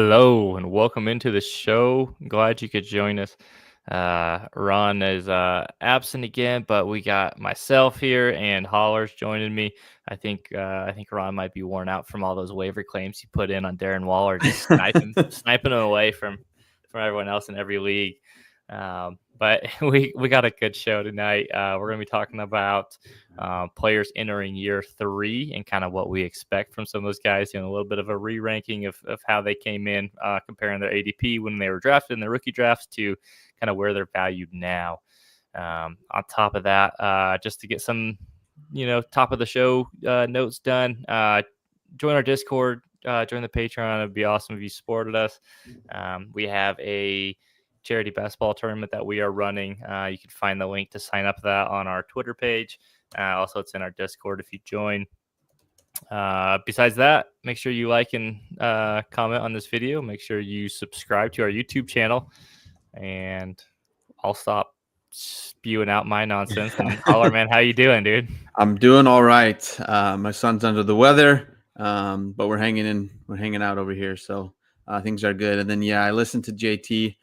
Hello and welcome into the show. Glad you could join us. Ron is absent again, but we got myself here and Hollers joining me. I think Ron might be worn out from all those waiver claims he put in on Darren Waller, just sniping him away from everyone else in every league. But we got a good show tonight. We're going to be talking about players entering year 3 and kind of what we expect from some of those guys. A little bit of a re-ranking of how they came in, comparing their ADP when they were drafted in the rookie drafts to kind of where they're valued now. On top of that, just to get some, top of the show notes done, join our Discord, join the Patreon. It'd be awesome if you supported us. We have a charity basketball tournament that we are running. You can find the link to sign up for that on our Twitter page. Also, it's in our Discord if you join. Besides that, make sure you like and comment on this video. Make sure you subscribe to our YouTube channel, and I'll stop spewing out my nonsense. And Holler, man, how you doing, dude? I'm doing all right. My son's under the weather, but we're hanging in. We're hanging out over here, so things are good. And then, I listened to JT.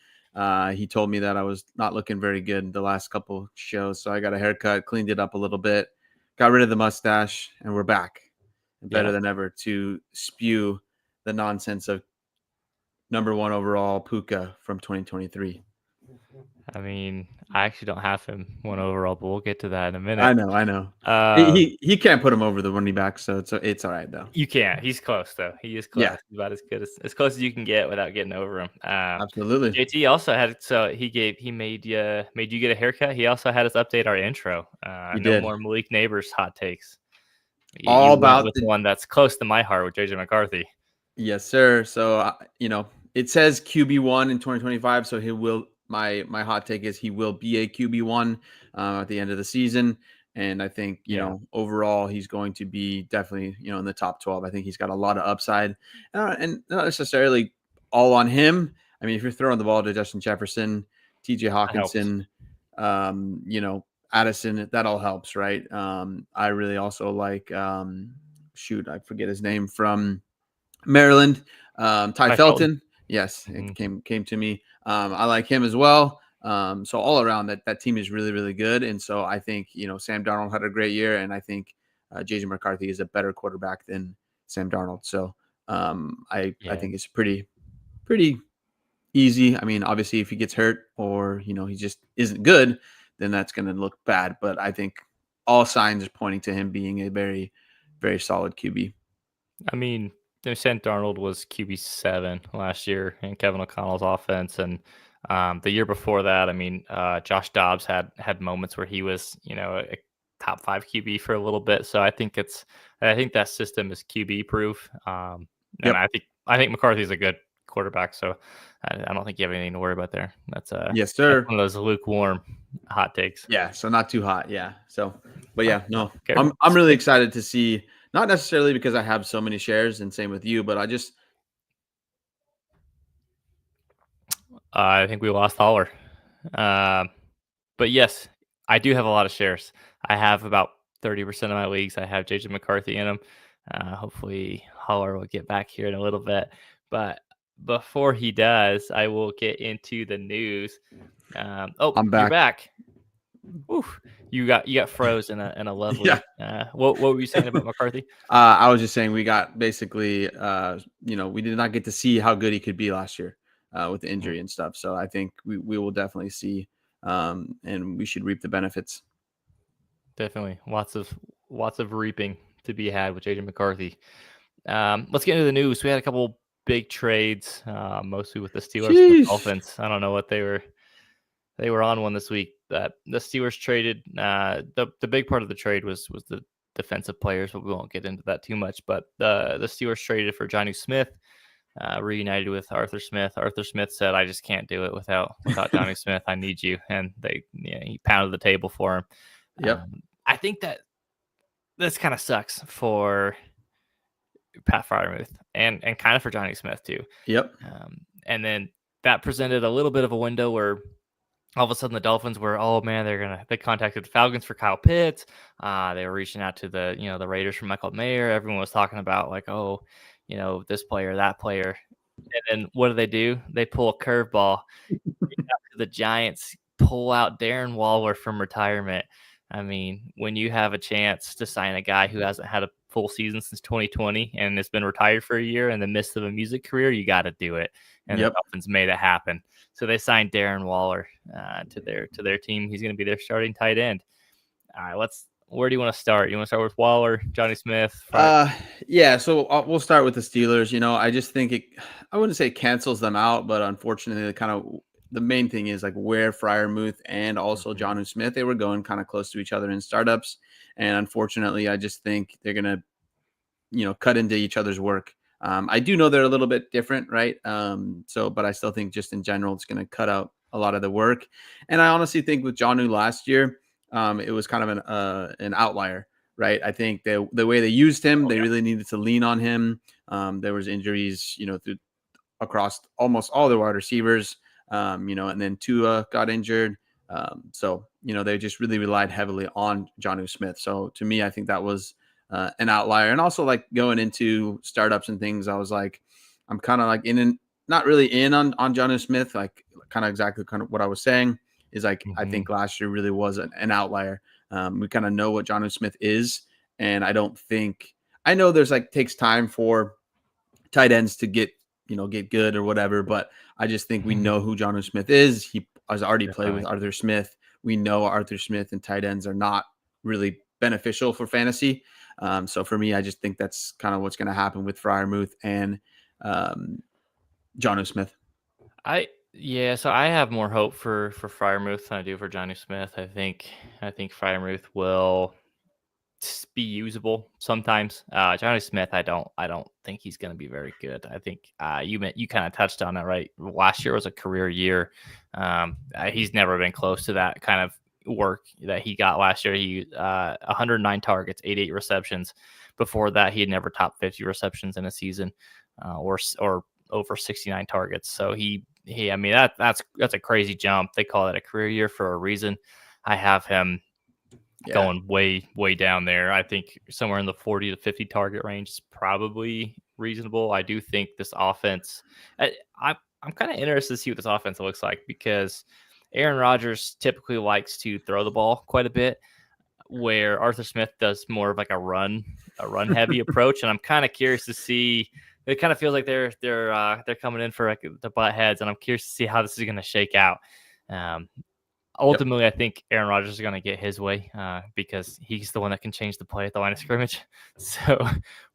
He told me that I was not looking very good the last couple shows, so I got a haircut, cleaned it up a little bit, got rid of the mustache, and we're back, better than ever, to spew the nonsense of number 1 overall Puka from 2023. I mean, I actually don't have him 1 overall, but we'll get to that in a minute. I know. He can't put him over the running back, so it's all right though. You can't. He's close though. He is close. Yeah. He's about as good as close as you can get without getting over him. Absolutely. JT also had he made you get a haircut. He also had us update our intro. No more Malik Neighbors hot takes. All about with one that's close to my heart with JJ McCarthy. Yes, sir. So it says QB1 in 2025, so he will. My hot take is he will be a QB1 at the end of the season. And I think, overall, he's going to be definitely, in the top 12. I think he's got a lot of upside and not necessarily all on him. I mean, if you're throwing the ball to Justin Jefferson, TJ Hawkinson, Addison, that all helps, right? I really also like, I forget his name, from Maryland, Ty Felton. Yes, it came to me. I like him as well. So all around that team is really, really good. And so I think, Sam Darnold had a great year, and I think JJ McCarthy is a better quarterback than Sam Darnold. So I think it's pretty easy. I mean, obviously if he gets hurt or, he just isn't good, then that's going to look bad. But I think all signs are pointing to him being a very, very solid QB. I mean, Sam Darnold was QB7 last year in Kevin O'Connell's offense, and the year before that, I mean, Josh Dobbs had moments where he was, a top 5 QB for a little bit. So I think that system is QB proof. And I think McCarthy is a good quarterback. So I don't think you have anything to worry about there. That's yes, sir. That's one of those lukewarm hot takes. Yeah, so not too hot. Yeah. So, but no, okay. I'm really excited to see. Not necessarily because I have so many shares, and same with you, but I think we lost Holler. But yes, I do have a lot of shares. I have about 30% of my leagues. I have JJ McCarthy in them. Hopefully Holler will get back here in a little bit. But before he does, I will get into the news. I'm back. You're back. Oof. You got froze in a lovely. What were you saying about McCarthy? I was just saying we got basically, we did not get to see how good he could be last year with the injury and stuff. So I think we will definitely see, and we should reap the benefits. Definitely, lots of reaping to be had with JJ McCarthy. Let's get into the news. We had a couple big trades, mostly with the Steelers and the Dolphins. I don't know what they were on one this week. That the Steelers traded. The big part of the trade was the defensive players, but we won't get into that too much. But the Steelers traded for Jonnu Smith, reunited with Arthur Smith. Arthur Smith said, "I just can't do it without Jonnu Smith. I need you," and he pounded the table for him. Yep. I think that this kind of sucks for Pat Freiermuth and kind of for Jonnu Smith too. Yep. And then that presented a little bit of a window where all of a sudden the Dolphins were, oh man, they contacted the Falcons for Kyle Pitts. They were reaching out to the Raiders for Michael Mayer. Everyone was talking about like, oh, this player, that player. And then what do? They pull a curveball. The Giants pull out Darren Waller from retirement. I mean, when you have a chance to sign a guy who hasn't had a full season since 2020 and has been retired for a year in the midst of a music career, you got to do it. And the Yep. Dolphins made it happen. So they signed Darren Waller to their team. He's going to be their starting tight end. All right, let's. Where do you want to start? You want to start with Waller, Johnny Smith? Uh, yeah. So we'll start with the Steelers. I just think I wouldn't say cancels them out, but unfortunately, the main thing is like where Fryermuth and also Mhm. Jonnu Smith, they were going kind of close to each other in startups. And unfortunately, I just think they're going to, cut into each other's work. I do know they're a little bit different, right? But I still think just in general, it's going to cut out a lot of the work. And I honestly think with Jonnu last year, it was kind of an outlier, right? I think the way they used him, Oh they yeah. really needed to lean on him. There was injuries, across almost all the wide receivers, and then Tua got injured. They just really relied heavily on Jonnu Smith. So to me, I think that was an outlier. And also, like going into startups and things, I was like, I'm kind of like not really in on Jonnu Smith, like kind of exactly kind of what I was saying is like, I Mhm. think last year really was an outlier. We kind of know what Jonnu Smith is. And I don't think, I know there's like takes time for tight ends to get good or whatever. But I just think we know who Jonnu Smith is. He has already played with Definitely. Arthur Smith. We know Arthur Smith and tight ends are not really beneficial for fantasy. So for me, I just think that's kind of what's going to happen with Fryermuth and um, Jonnu Smith. So I have more hope for Fryermuth than I do for Johnny Smith. I think Fryermuth will be usable sometimes. Johnny Smith, I don't think he's going to be very good. I think you kind of touched on it, right? Last year was a career year. He's never been close to that kind of work that he got last year. He 109 targets, 88 receptions. Before that, he had never topped 50 receptions in a season, or over 69 targets. So I mean that's a crazy jump. They call it a career year for a reason. I have him Yeah. going way down there. I think somewhere in the 40 to 50 target range is probably reasonable. I do think this offense. I, I I'm kind of interested to see what this offense looks like because Aaron Rodgers typically likes to throw the ball quite a bit, where Arthur Smith does more of like a run heavy approach. And I'm kind of curious to see. It kind of feels like they're coming in for like the butt heads, and I'm curious to see how this is going to shake out. Um, Yep. Ultimately, I think Aaron Rodgers is going to get his way because he's the one that can change the play at the line of scrimmage. So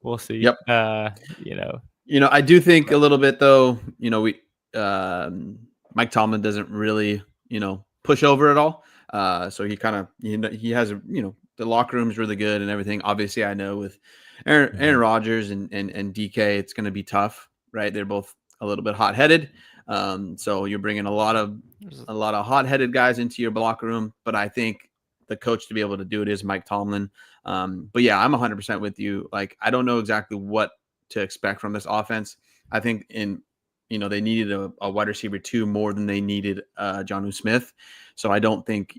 we'll see. Yep. I do think a little bit though. We Mike Tomlin doesn't really push over at all. So he kind of he has the locker room is really good and everything. Obviously, I know with Aaron Mhm. Rodgers and DK, it's going to be tough, right? They're both a little bit hot headed. So you're bringing There's- a lot of hot headed guys into your locker room. But I think the coach to be able to do it is Mike Tomlin. But yeah, I'm 100% with you. Like I don't know exactly what to expect from this offense. I think they needed a wide receiver two more than they needed Jonnu Smith. So I don't think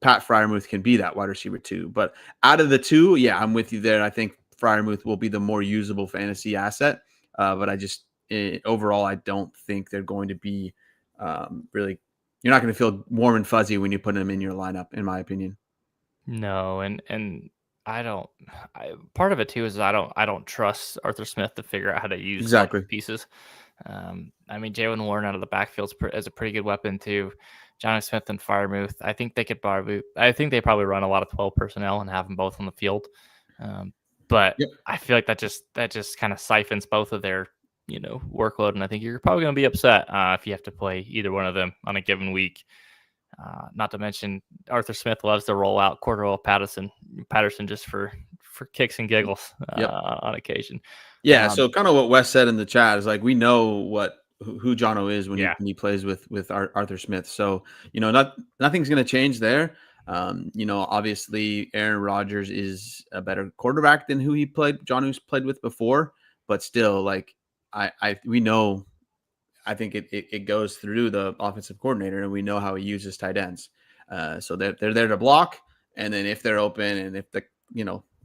Pat Fryermuth can be that wide receiver two. But out of the two, yeah, I'm with you there. I think Fryermuth will be the more usable fantasy asset. But overall, I don't think they're going to be really. You're not going to feel warm and fuzzy when you put them in your lineup, in my opinion. No, and I don't. Part of it too is I don't trust Arthur Smith to figure out how to use a bunch Exactly. of pieces. I mean, Jalen Warren out of the backfield is a pretty good weapon too. Johnny Smith and Firemouth. I think they probably run a lot of 12 personnel and have them both on the field. Um, but Yep. I feel like that just kind of siphons both of their workload, and I think you're probably going to be upset if you have to play either one of them on a given week. Not to mention Arthur Smith loves to roll out Cordell Patterson just for kicks and giggles Yep. on occasion. Yeah, Um, so kind of what Wes said in the chat is like we know who Jono is when yeah, he plays with Arthur Smith. So nothing's going to change there. Obviously Aaron Rodgers is a better quarterback than who Jono's played with before, but still, like we know. I think it goes through the offensive coordinator, and we know how he uses tight ends. So they're there to block, and then if they're open, and if the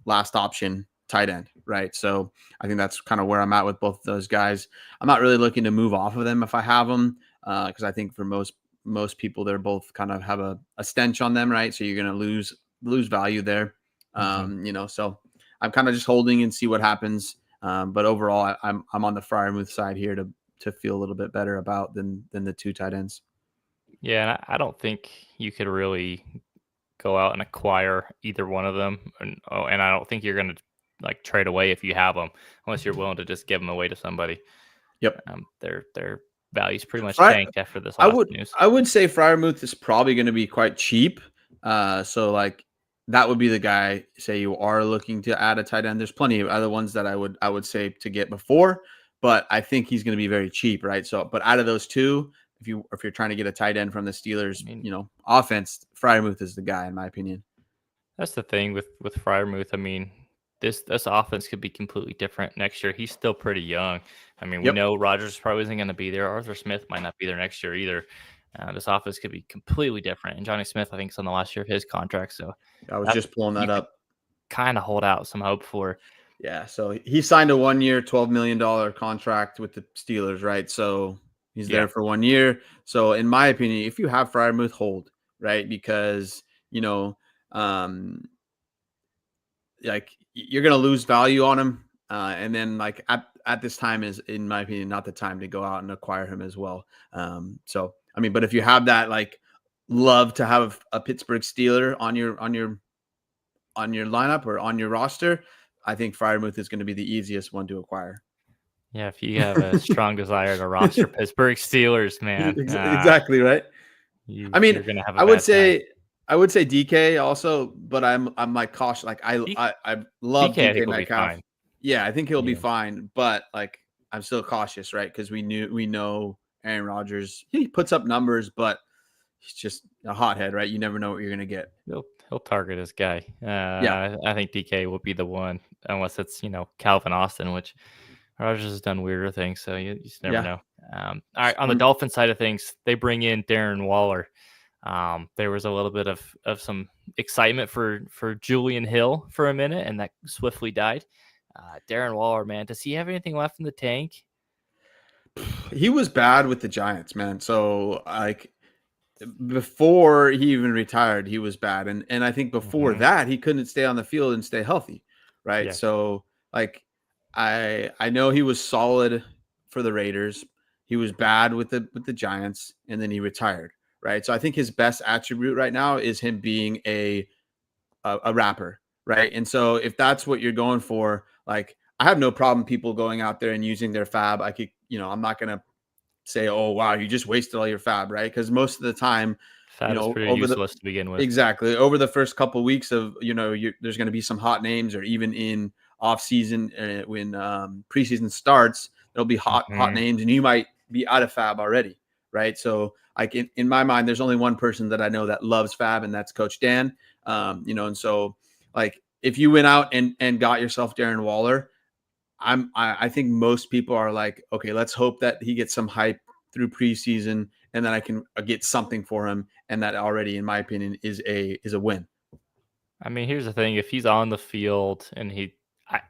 last option tight end, right? So I think that's kind of where I'm at with both of those guys. I'm not really looking to move off of them if I have them, because I think for most people they're both kind of have a stench on them, right? So you're going to lose value there, Mhm. So I'm kind of just holding and see what happens. But overall, I'm on the Fryermuth side here to feel a little bit better about than the two tight ends. Yeah, and I don't think you could really go out and acquire either one of them, and I don't think you're gonna like trade away if you have them, unless you're willing to just give them away to somebody. Yep. Their value's pretty much Fry, tanked after this I last would news. I would say Fryermuth is probably going to be quite cheap. So like that would be the guy. Say you are looking to add a tight end. There's plenty of other ones that I would say to get before, but I think he's going to be very cheap, right? So, but out of those two, if you're trying to get a tight end from the I Steelers, mean, offense, Fryermuth is the guy in my opinion. that's the thing with Freiermuth. I mean, this offense could be completely different next year. He's still pretty young. I mean, we Yep. know Rodgers probably isn't going to be there. Arthur Smith might not be there next year either. This offense could be completely different. And Johnny Smith, I think, is on the last year of his contract, so I was that's just pulling you that could up. kind of hold out some hope for. Yeah, so he signed a 1 year, $12 million contract with the Steelers, right? So he's Yeah, there for 1 year. So in my opinion, if you have Fryermuth, hold, right? Because um, like you're gonna lose value on him, and then like at this time is, in my opinion, not the time to go out and acquire him as well. So I mean, but if you have that like love to have a Pittsburgh Steeler on your lineup or on your roster, I think Fryermuth is going to be the easiest one to acquire. yeah. If you have a strong desire to roster Pittsburgh Steelers, man, Exactly right. I mean, you're gonna have a I would bad time. say I would say DK also, but I'm like cautious. Like D- I love DK, I DK think will be Metcalf. fine. Yeah, I think he'll be Yeah. fine, but like I'm still cautious, right? Because we know Aaron Rodgers. He puts up numbers, but he's just a hothead, right? You never know what you're gonna get. He'll target his guy. Yeah, I think DK will be the one, unless it's Calvin Austin, which Rogers has done weirder things, so you just never yeah. know. All right, on the Dolphin side of things, they bring in Darren Waller. There was a little bit of some excitement for Julian Hill for a minute, and that swiftly died. Darren Waller, man, does he have anything left in the tank? He was bad with the Giants, man. So like before he even retired, he was bad. And I think before Hmm. that, he couldn't stay on the field and stay healthy. Right. Yeah, So like I know he was solid for the Raiders. He was bad with the Giants, and then he retired. Right. So I think his best attribute right now is him being a rapper. Right. And so if that's what you're going for, like I have no problem people going out there and using their fab. I could, I'm not gonna say, "Oh, wow, you just wasted all your fab," right? Because most of the time, Fab is pretty over the useless to begin with. exactly over the first couple weeks of there's going to be some hot names, or even in off season when preseason starts, there'll be hot Hmm. names, and you might be out of fab already, right? So, like in my mind, there's only one person that I know that loves fab, and that's Coach Dan. And so like if you went out and got yourself Darren Waller, I think most people are like, okay, let's hope that he gets some hype through preseason, and then I can get something for him, and that already, in my opinion, is a win. I mean, here's the thing: if he's on the field and I,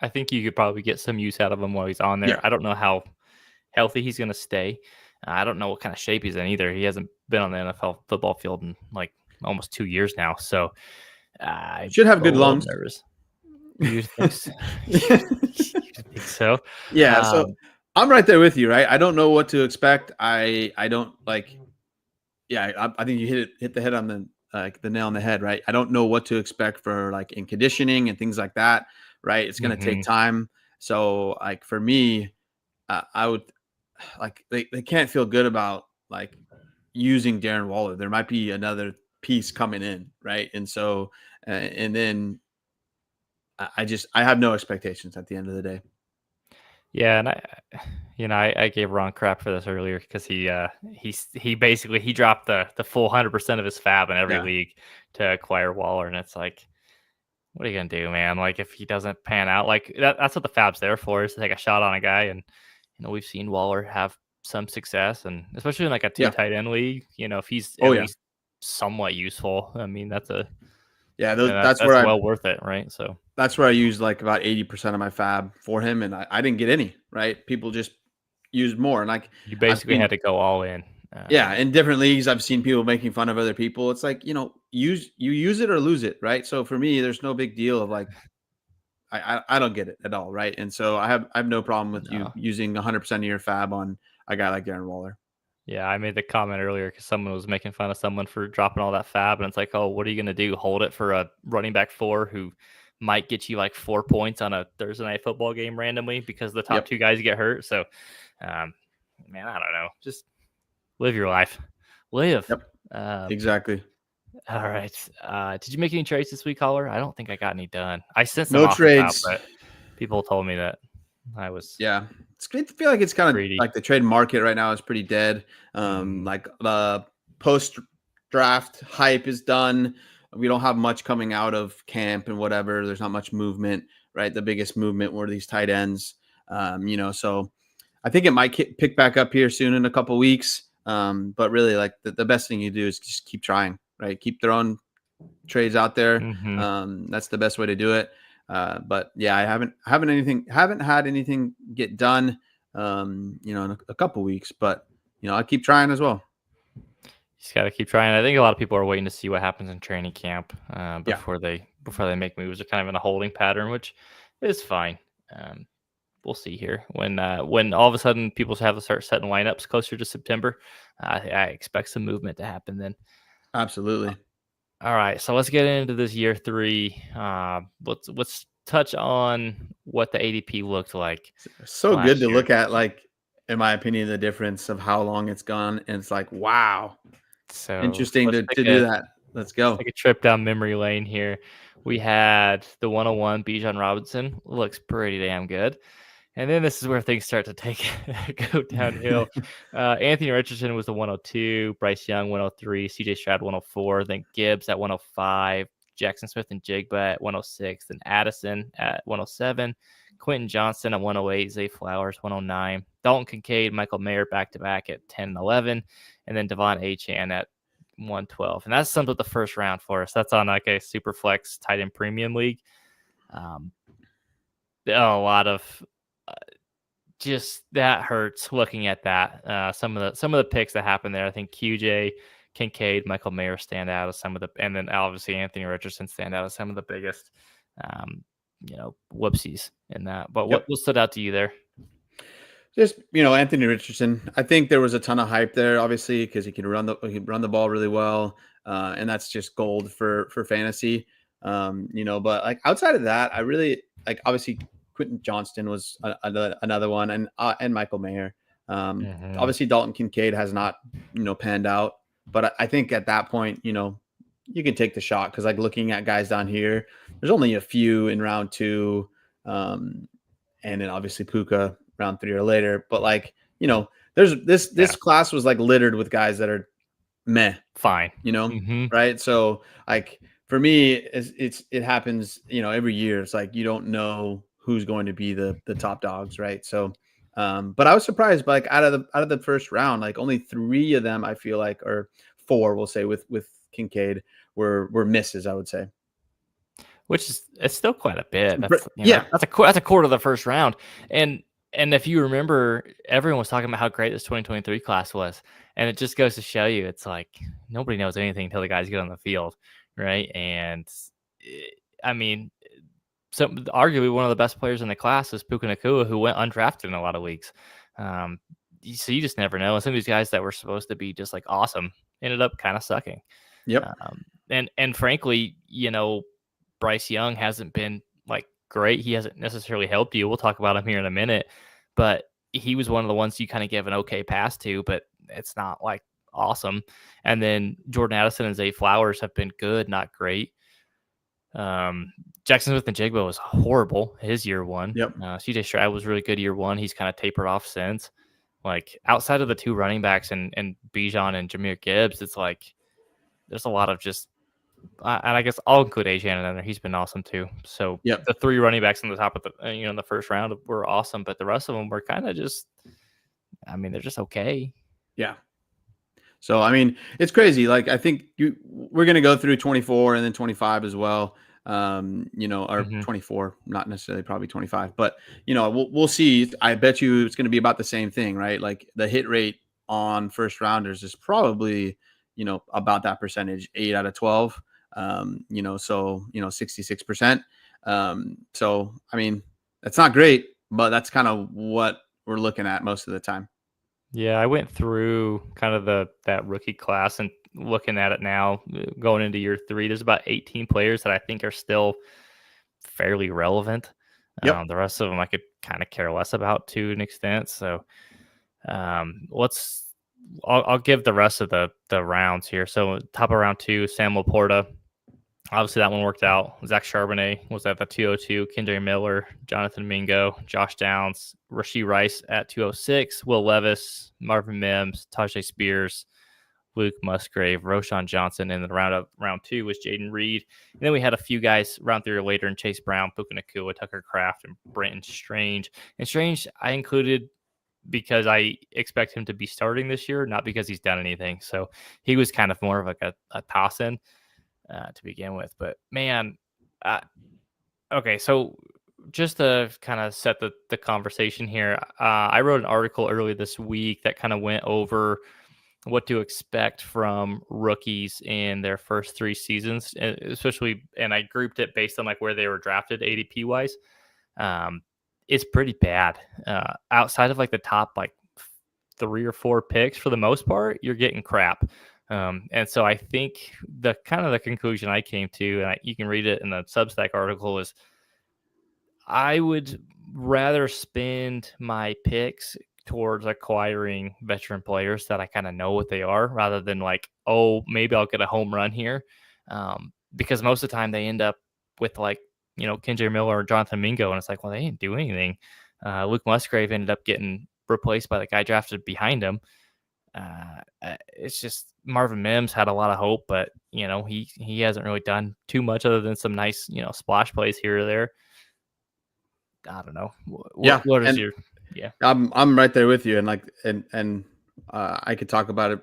I think you could probably get some use out of him while he's on there. Yeah, I don't know how healthy he's going to stay. I don't know what kind of shape he's in either. He hasn't been on the NFL football field in like almost 2 years now, so I'm should have a good little lungs. nervous. You think so? You think so? Yeah, so Um, I'm right there with you, right? I don't know what to expect. I don't like. Yeah, I think you hit the head on the nail on the head, right? I don't know what to expect for like in conditioning and things like that, right? It's going to take mhm. time. So like for me, I would like they can't feel good about like using Darren Waller. There might be another piece coming in, right? And so and then I have no expectations at the end of the day. Yeah, and I gave Ron crap for this earlier because he basically he dropped the full 100% of his fab in every Yeah. league to acquire Waller, and it's like, what are you gonna do, man? Like if he doesn't pan out, like that's what the fab's there for, is to take a shot on a guy. And we've seen Waller have some success, and especially in like a two Yeah. tight end league, if he's Oh at yeah. least somewhat useful, I mean that's a Yeah, and that's that's where well worth it, right? So I used like about 80% of my fab for him, and I didn't get any, right? People just used more. And like you I've basically seen, had to go all in. yeah, in different leagues, I've seen people making fun of other people. It's like, use it or lose it, right? So for me, there's no big deal of like I don't get it at all, right? And so I have no problem with you No. using 100% of your fab on a guy like Darren Waller. Yeah, I made the comment earlier because someone was making fun of someone for dropping all that fab, and it's like, oh, what are you gonna do? Hold it for a running back 4 who might get you like 4 points on a Thursday night football game randomly because the top Yep. 2 guys get hurt. So, um, man, I don't know. Just live your life, live. Yep. Um, Exactly. all right. Did you make any trades this week, caller? I don't think I got any done. I sent some No offers out, trades. but people told me that I was Yeah. It's great to feel like it's kind of greedy. like the trade market right now is pretty dead. Mhm. Like the post draft hype is done. We don't have much coming out of camp and whatever. There's not much movement, right? The biggest movement were these tight ends. So I think it might pick back up here soon in a couple weeks. But really, like the best thing you do is just keep trying, right? Keep throwing trades out there. Mhm. That's the best way to do it. But yeah, I haven't had anything get done. In a couple weeks, but I keep trying as well. Just got to keep trying. I think a lot of people are waiting to see what happens in training camp Yeah, before they make moves. They're kind of in a holding pattern, which is fine. Um, we'll see here when all of a sudden people have to start setting lineups closer to September. I expect some movement to happen then. absolutely. All right, so let's get into this year 3. Let's touch on what the ADP looked like So good last to year. look at, like, in my opinion, the difference of how long it's gone, and it's like, wow, So interesting to do that. Let's let's go. take a trip down memory lane here. We had the 101 Bijan Robinson. Looks pretty damn good. And then this is where things start to take go downhill. Anthony Richardson was the 102, Bryce Young 103, CJ Stroud 104, then Gibbs at 105, Jackson Smith and Jigba at 106, then Addison at 107, Quentin Johnston at 108, Zay Flowers 109, Dalton Kincaid, Michael Mayer back to back at 10 and 11, and then Devon Achane at 112. And that sums up the first round for us. That's on like a super flex tight end premium league. Um, a lot of just that hurts looking at that. Some of the picks that happened there. I think QJ, Kincaid, Michael Mayer stand out as some of the, and then obviously Anthony Richardson stand out as some of the biggest, whoopsies in that. But what Yep. what stood out to you there? Just Anthony Richardson. I think there was a ton of hype there, obviously, because he can run the ball really well, and that's just gold for fantasy. But like outside of that, I really like obviously Quentin Johnston was another one, and Michael Mayer. Mm-hmm. Obviously Dalton Kincaid has not panned out, but I think at that point you can take the shot because like looking at guys down here, there's only a few in round 2. And then obviously Puka round 3 or later. But like, there's this Yeah, class was like littered with guys that are meh, fine. you know, Mm-hmm. right? So like for me, it happens, every year. It's like you don't know who's going to be the top dogs, right? So but I was surprised by like out of the first round, like only 3 of them I feel like, or 4, we'll say with Kincaid were misses, I would say. Which is it's still quite a bit. Yeah. That's a quarter of the first round. And if you remember, everyone was talking about how great this 2023 class was, and it just goes to show you, it's like nobody knows anything until the guys get on the field, right? And eh, I mean, arguably one of the best players in the class is Puka Nacua, who went undrafted in a lot of leagues. Um, so you just never know. And some of these guys that were supposed to be just like awesome ended up kind of sucking. Yep. And frankly, Bryce Young hasn't been like great. He hasn't necessarily helped you. We'll talk about him here in a minute, but he was one of the ones you kind of give an okay pass to, but it's not like awesome. And then Jordan Addison and Zay Flowers have been good, not great. Jackson Smith and Jigba was horrible his year 1. Yep. CJ Stroud was really good year 1. He's kind of tapered off since. Like outside of the 2 running backs and Bijan and Jahmyr Gibbs, it's like there's a lot of just and I guess I'll include Achane in there. He's been awesome too. So Yep. the 3 running backs in the top of the in the first round were awesome, but the rest of them were kind of just, I mean, they're just okay. Yeah. So I mean, it's crazy. Like I think we're gonna go through 24 and then 25 as well. Or Hmm. 24, not necessarily probably 25, but we'll see. I bet you it's gonna be about the same thing, right? Like the hit rate on first rounders is probably about that percentage, 8 out of 12. So 66%. So I mean, that's not great, but that's kind of what we're looking at most of the time. Yeah, I went through kind of that rookie class and looking at it now, going into year three. There's about 18 players that I think are still fairly relevant. Yep. The rest of them I could kind of care less about to an extent. So let's. I'll give the rest of the rounds here. So top of round two, Sam Laporta. Obviously, that one worked out. Zach Charbonnet was at the 202. Kendra Miller, Jonathan Mingo, Josh Downs, Rasheed Rice at 206. Will Levis, Marvin Mims, Tajay Spears, Luke Musgrave, Roshan Johnson. And then round two was Jaden Reed. And then we had a few guys round three or later in Chase Brown, Puka Nakua, Tucker Kraft, and Brenton Strange. And Strange, I included because I expect him to be starting this year, not because he's done anything. So he was kind of more of like a toss in to begin with. But man, uh, okay, so just to kind of set the conversation here, I wrote an article earlier this week that kind of went over what to expect from rookies in their first three seasons, especially, and I grouped it based on like where they were drafted ADP wise. Um, it's pretty bad. Outside of like the top like three or four picks for the most part, you're getting crap. And so I think the kind of the conclusion I came to, and you can read it in the Substack article, is I would rather spend my picks towards acquiring veteran players that I kind of know what they are rather than like, oh, maybe I'll get a home run here. Because most of the time they end up with like, Kendra Miller or Jonathan Mingo, and it's like, well, they didn't do anything. Luke Musgrave ended up getting replaced by the guy drafted behind him. It's just Marvin Mims had a lot of hope, but he hasn't really done too much other than some nice splash plays here or there. I don't know. Yeah. What is And your yeah? I'm right there with you, and like and I could talk about it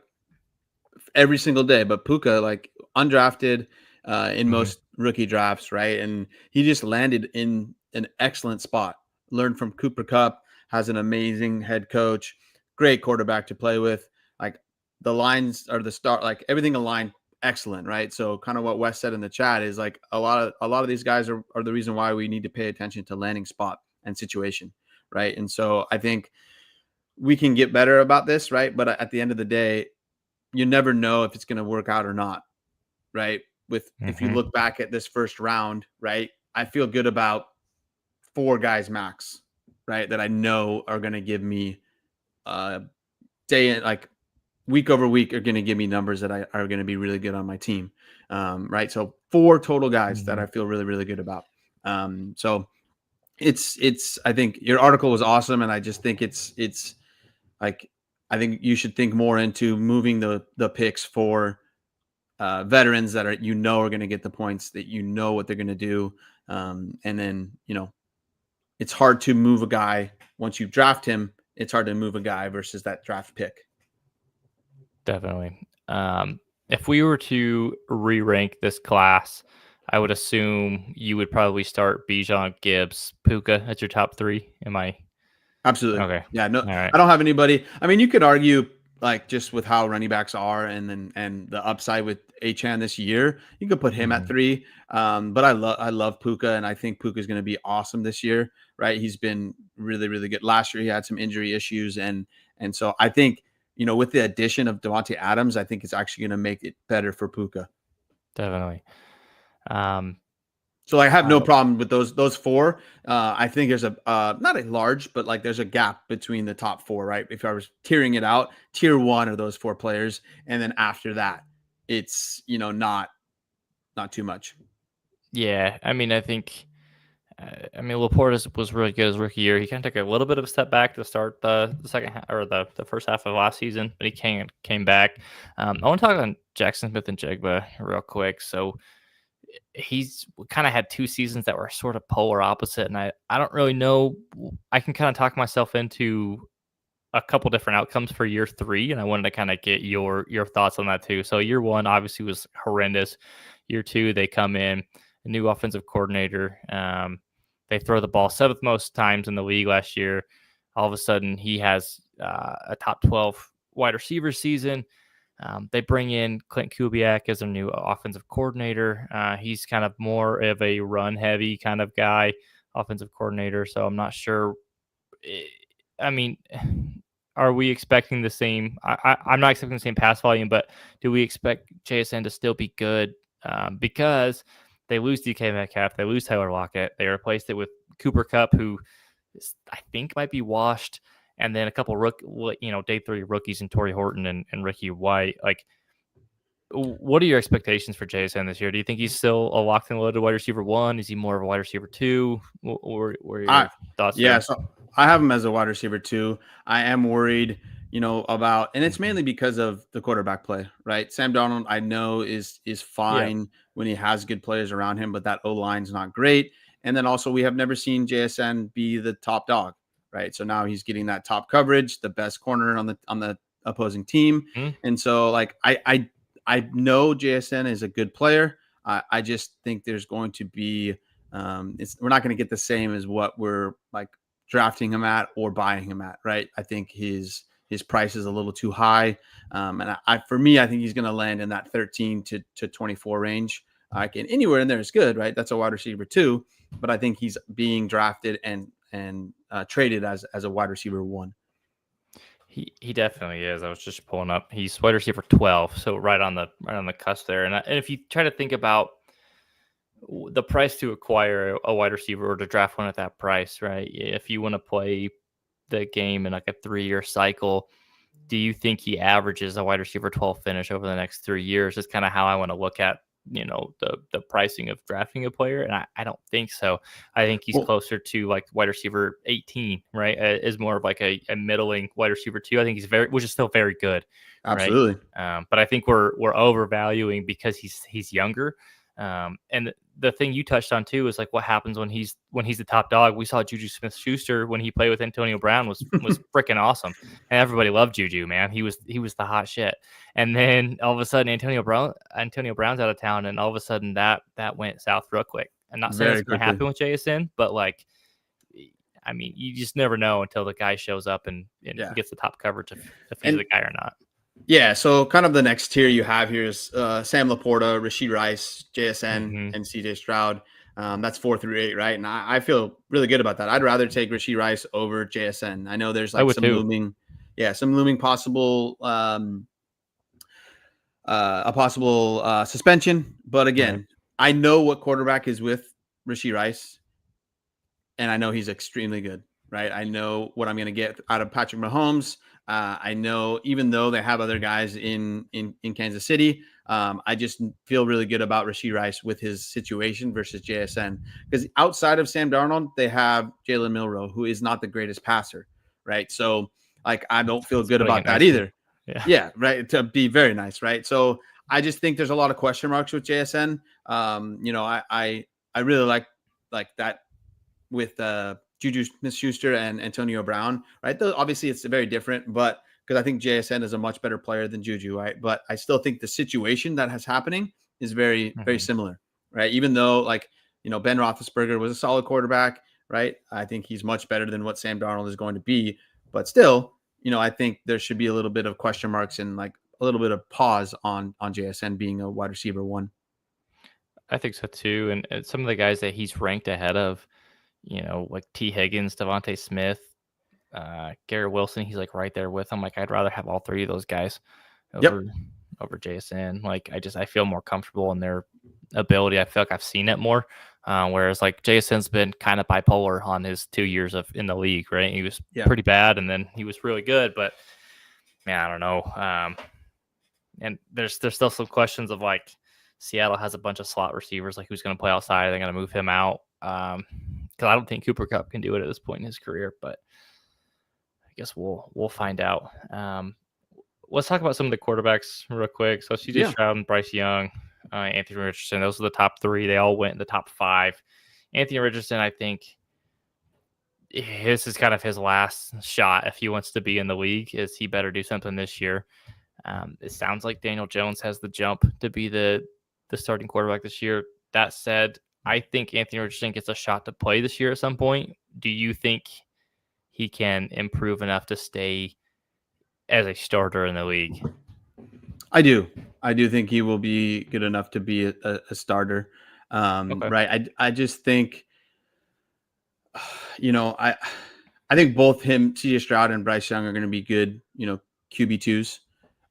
every single day. But Puka, like undrafted in Hmm. most rookie drafts, right? And he just landed in an excellent spot. Learned from Cooper Cup, has an amazing head coach, great quarterback to play with. Like the lines are the start, like everything aligned excellent, right? So kind of what Wes said in the chat is like a lot of these guys are the reason why we need to pay attention to landing spot and situation, right? And so I think we can get better about this, right? But at the end of the day, you never know if it's going to work out or not, right? With if you Hmm. look back at this first round, right? I feel good about four guys max, right? That I know are going to give me day in like week over week are going to give me numbers that are going to be really good on my team, right? So four total guys that Hmm. I feel really really good about. So it's I think your article was awesome, and I just think it's like I think you should think more into moving the picks for veterans that are are going to get the points, that what they're going to do, and then it's hard to move a guy once you draft him. It's hard to move a guy versus that draft pick. Definitely. If we were to re-rank this class, I would assume you would probably start Bijan, Gibbs, Puka as your top three. Am I Absolutely. okay? Yeah. No, All right. I don't have anybody. I mean, you could argue like just with how running backs are, and the upside with Achan this year, you could put him at Mhm. 3. But I love Puka, and I think Puka is going to be awesome this year. Right? He's been really really good. Last year he had some injury issues, and so I think with the addition of Devontae Adams, I think it's actually going to make it better for Puka. Definitely. Um, So I have no uh, problem with those four. I think there's a not a large, but like there's a gap between the top four, right? If I was tiering it out, tier one are those four players, and then after that, it's not too much. yeah, I mean, I think. I mean, Laporte was really good his rookie year. He kind of took a little bit of a step back to start the second half or the first half of last season, but he came back. I want to talk on Jackson Smith and Jigba real quick. So he's kind of had two seasons that were sort of polar opposite, and I don't really know. I can kind of talk myself into a couple different outcomes for year 3, and I wanted to kind of get your thoughts on that too. So year 1 obviously was horrendous. Year 2, they come in, a new offensive coordinator. They throw the ball 7th most times in the league last year. All of a sudden, he has a top 12 wide receiver season. They bring in Clint Kubiak as their new offensive coordinator. He's kind of more of a run-heavy kind of guy, offensive coordinator. So I'm not sure. I mean, are we expecting the same? I'm not expecting the same pass volume, but do we expect JSN to still be good? Because they lose DK Metcalf, they lose Tyler Lockett, they replaced it with Cooper Kupp, who I think might be washed, and then a couple day 3 rookies in Torrey Horton and Ricky White. Like, what are your expectations for JSN this year? Do you think he's still a locked and loaded wide receiver 1? Is he more of a wide receiver 2? What are your thoughts Yeah, there? so I have him as a wide receiver 2. I am worried, about, and it's mainly because of the quarterback play, right? Sam Darnold, I know is Yeah. fine when he has good players around him, but that O line's not great. And then also we have never seen JSN be the top dog, right? So now he's getting that top coverage, the best corner on the opposing team, Hmm? and so like I know JSN is a good player. I just think there's going to be we're not going to get the same as what we're like drafting him at or buying him at, right? I think his price is a little too high, and for me, I think he's going to land in that 13 to 24 range. I can anywhere in there is good, right? That's a wide receiver 2, but I think he's being drafted and traded as a wide receiver 1. He definitely is. I was just pulling up. He's wide receiver 12, so right on the cusp there. And if you try to think about the price to acquire a wide receiver or to draft one at that price, right? If you want to play the game in like a 3-year cycle, do you think he averages a wide receiver 12 finish over the next 3 years? Is kind of how I want to look at the pricing of drafting a player, and I don't think so. I think he's Well, closer to like wide receiver 18, right? Is more of like a middling wide receiver 2. I think he's which is still very good, right? absolutely. But I think we're overvaluing because he's younger. And the thing you touched on too is like what happens when he's the top dog. We saw Juju Smith-Schuster when he played with Antonio Brown was freaking awesome, and everybody loved Juju. Man, he was the hot shit. And then all of a sudden, Antonio Brown's out of town, and all of a sudden that went south real quick. I'm not saying Very it's going to quickly. happen with JSN, but like, I mean, you just never know until the guy shows up and Yeah. gets the top coverage if he's And the guy or not. yeah, so kind of the next tier you have here is Sam Laporta, Rashid Rice, JSN, Mm-hmm. and CJ Stroud. That's 4 through 8, right? And I feel really good about that. I'd rather take Rashid Rice over JSN. I know there's I like would too. some looming possible a possible suspension. But Right. again, I know what quarterback is with Rashid Rice, and I know he's extremely good, right? I know what I'm going to get out of Patrick Mahomes. I know even though they have other guys in Kansas City, I just feel really good about Rashid Rice with his situation versus JSN, because outside of Sam Darnold, they have Jalen Milroe, who is not the greatest passer, right? So like I don't feel It's good putting it about that nicely. either. Yeah. Yeah, right. To be very nice, right? So I just think there's a lot of question marks with JSN. I really like that with Juju Smith-Schuster and Antonio Brown, right? Though obviously it's very different, but because I think JSN is a much better player than Juju, right? But I still think the situation that has happening is very, very Mm-hmm. similar, right? Even though Ben Roethlisberger was a solid quarterback, right? I think he's much better than what Sam Darnold is going to be, but still, I think there should be a little bit of question marks and like a little bit of pause on JSN being a wide receiver 1. I think so too. And some of the guys that he's ranked ahead of, like T. Higgins, Devontae Smith, Garrett Wilson, he's like right there with him. Like I'd rather have all 3 of those guys Yep. over JSN. Like I feel more comfortable in their ability. I feel like I've seen it more. Whereas like JSN's been kind of bipolar on his 2 years in the league, right? He was Yeah. pretty bad and then he was really good, but man, I don't know. And there's still some questions of like Seattle has a bunch of slot receivers, like who's going to play outside? Are they going to move him out? Because I don't think Cooper Kupp can do it at this point in his career, but I guess we'll find out. Let's talk about some of the quarterbacks real quick. So CJ Yeah. Stroud and Bryce Young, Anthony Richardson, those are the top 3. They all went in the top 5. Anthony Richardson, I think this is kind of his last shot if he wants to be in the league. Is he better do something this year? It sounds like Daniel Jones has the jump to be the starting quarterback this year. That said, I think Anthony Richardson gets a shot to play this year at some point. Do you think he can improve enough to stay as a starter in the league? I do. I do think he will be good enough to be a starter. Okay. Right. I just think, you know, I think both him, CJ Stroud, and Bryce Young are going to be good, QB2s.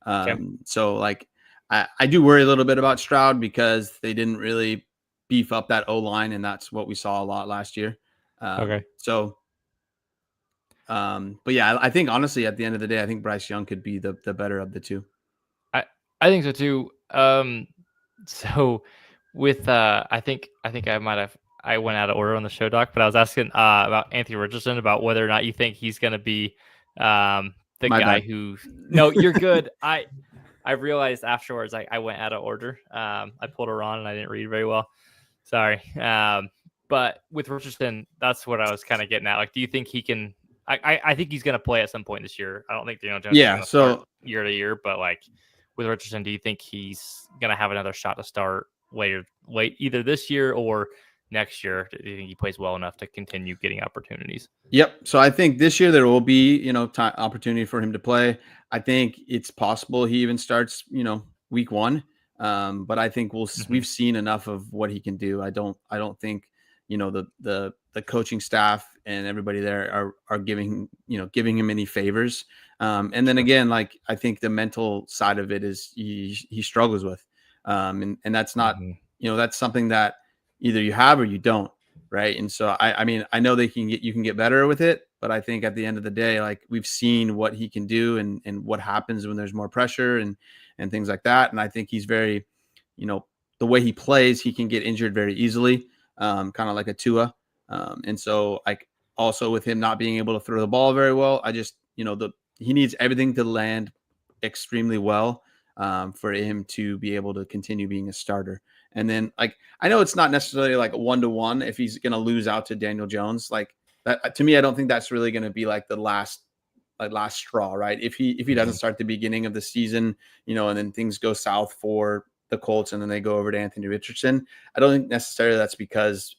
Okay. So like, I do worry a little bit about Stroud because they didn't really beef up that O line, and that's what we saw a lot last year. Okay. But yeah, I think honestly, at the end of the day, I think Bryce Young could be the better of the two. I I think so too. So with I think I went out of order on the show doc, but I was asking about Anthony Richardson about whether or not you think he's going to be the My guy bad. who. No, you're good. I realized afterwards I went out of order. I pulled her on and I didn't read very well. Sorry. But with Richardson, that's what I was kind of getting at. Like, do you think he can? I think he's going to play at some point this year. I don't think Daniel Jones is Yeah. going to start So year to year, but like with Richardson, do you think he's going to have another shot to start late either this year or next year? Do you think he plays well enough to continue getting opportunities? Yep. So I think this year there will be, time opportunity for him to play. I think it's possible he even starts, week one. But I think Hmm. we've seen enough of what he can do. I don't think, the coaching staff and everybody there are giving him any favors. And then Sure. again, like I think the mental side of it is he struggles with, and that's not, Hmm. that's something that either you have or you don't. Right. And so I mean, I know you can get better with it, but I think at the end of the day, like we've seen what he can do and what happens when there's more pressure and things like that. And I think he's very, you know, the way he plays, he can get injured very easily, kind of like a Tua. And so like also with him not being able to throw the ball very well, I just, he needs everything to land extremely well, for him to be able to continue being a starter. And then like I know it's not necessarily like a 1-to-1 if he's going to lose out to Daniel Jones. Like that to me, I don't think that's really going to be like the last straw, right? If he doesn't Hmm. start the beginning of the season, and then things go south for the Colts and then they go over to Anthony Richardson, I don't think necessarily that's because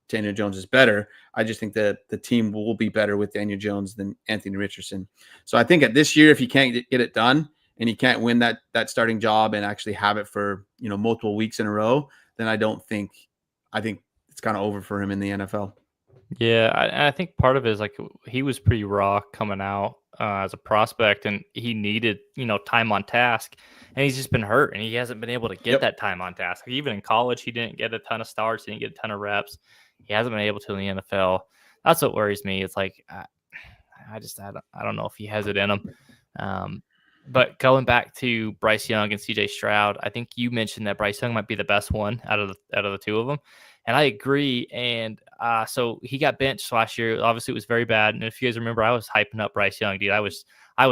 Daniel Jones is better. I just think that the team will be better with Daniel Jones than Anthony Richardson. So I think at this year, if he can't get it done and he can't win that starting job and actually have it for multiple weeks in a row, then I think it's kind of over for him in the NFL. Yeah, I think part of it is like he was pretty raw coming out as a prospect, and he needed time on task, and he's just been hurt, and he hasn't been able to get Yep. that time on task. Like, even in college, he didn't get a ton of starts, he didn't get a ton of reps. He hasn't been able to in the NFL. That's what worries me. It's like I don't know if he has it in him. Um, but going back to Bryce Young and CJ Stroud, I think you mentioned that Bryce Young might be the best one out of the two of them. And I agree. And so he got benched last year. Obviously, it was very bad. And if you guys remember, I was hyping up Bryce Young, dude. I was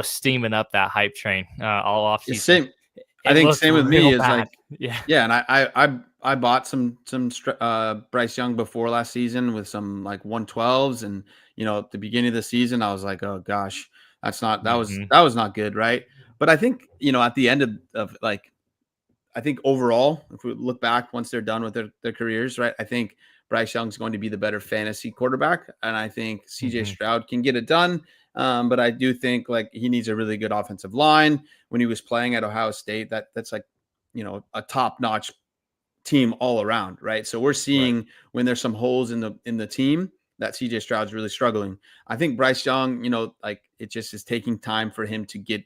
steaming up that hype train all off It's season. same. I It think looked same with me real is bad. like, Yeah. yeah, and I bought some Bryce Young before last season with some like 112s, and at the beginning of the season I was like, oh gosh, Hmm. that was not good, right? But I think at the end of like I think overall, if we look back once they're done with their careers, right? I think Bryce Young's going to be the better fantasy quarterback, and I think CJ Hmm. Stroud can get it done. But I do think like he needs a really good offensive line. When he was playing at Ohio State, that's like a top notch team all around, right? So we're Right. seeing when there's some holes in the team that CJ Stroud's really struggling. I think Bryce Young, like it just is taking time for him to get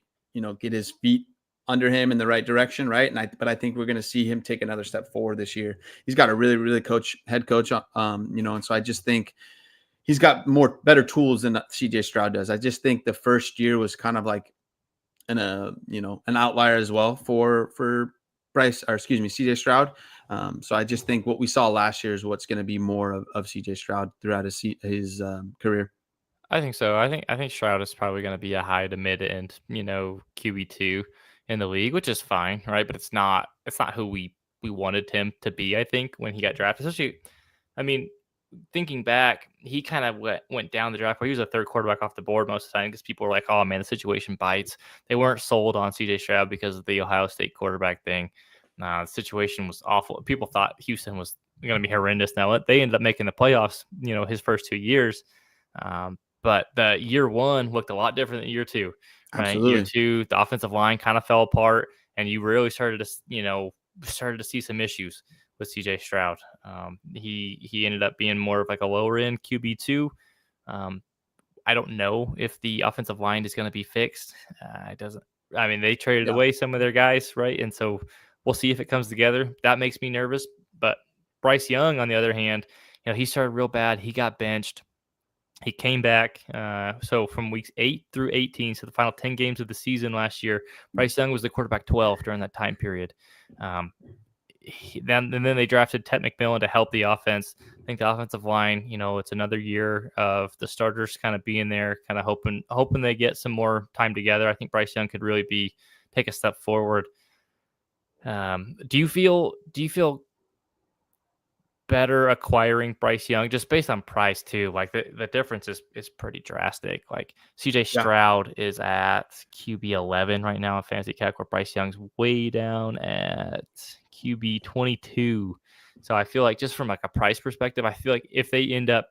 his feet under him in the right direction, right? But I think we're going to see him take another step forward this year. He's got a really really head coach, and so I just think he's got better tools than CJ Stroud does. I just think the first year was kind of like an outlier as well for Bryce, or excuse me, CJ Stroud. So I just think what we saw last year is what's going to be more of CJ Stroud throughout his career. I think so. I think Stroud is probably going to be a high to mid end, QB2 in the league, which is fine, right? But it's not who we wanted him to be. I think when he got drafted, especially, I mean. thinking back, he kind of went down the draft where he was a third quarterback off the board most of the time because people were like, "Oh man, the situation bites." They weren't sold on CJ Stroud because of the Ohio State quarterback thing. Nah, the situation was awful. People thought Houston was going to be horrendous. Now they ended up making the playoffs, his first 2 years. But the year one looked a lot different than year two, right? Year Absolutely. two, the offensive line kind of fell apart, and you really started to see some issues with CJ Stroud. He ended up being more of like a lower end QB2. Um, I don't know if the offensive line is going to be fixed. It doesn't. I mean, they traded Yeah. away some of their guys, right? And so we'll see if it comes together. That makes me nervous. But Bryce Young, on the other hand, he started real bad. He got benched. He came back. So from weeks 8 through 18, so the final 10 games of the season last year, Bryce Young was the quarterback 12 during that time period. Then they drafted Ted McMillan to help the offense. I think the offensive line, it's another year of the starters kind of being there, kind of hoping they get some more time together. I think Bryce Young could really take a step forward. Do you feel better acquiring Bryce Young just based on price too? Like the difference is pretty drastic. Like CJ Yeah. Stroud is at QB 11 right now in fantasy calc, where Bryce Young's way down at QB 22. So I feel like just from like a price perspective, I feel like if they end up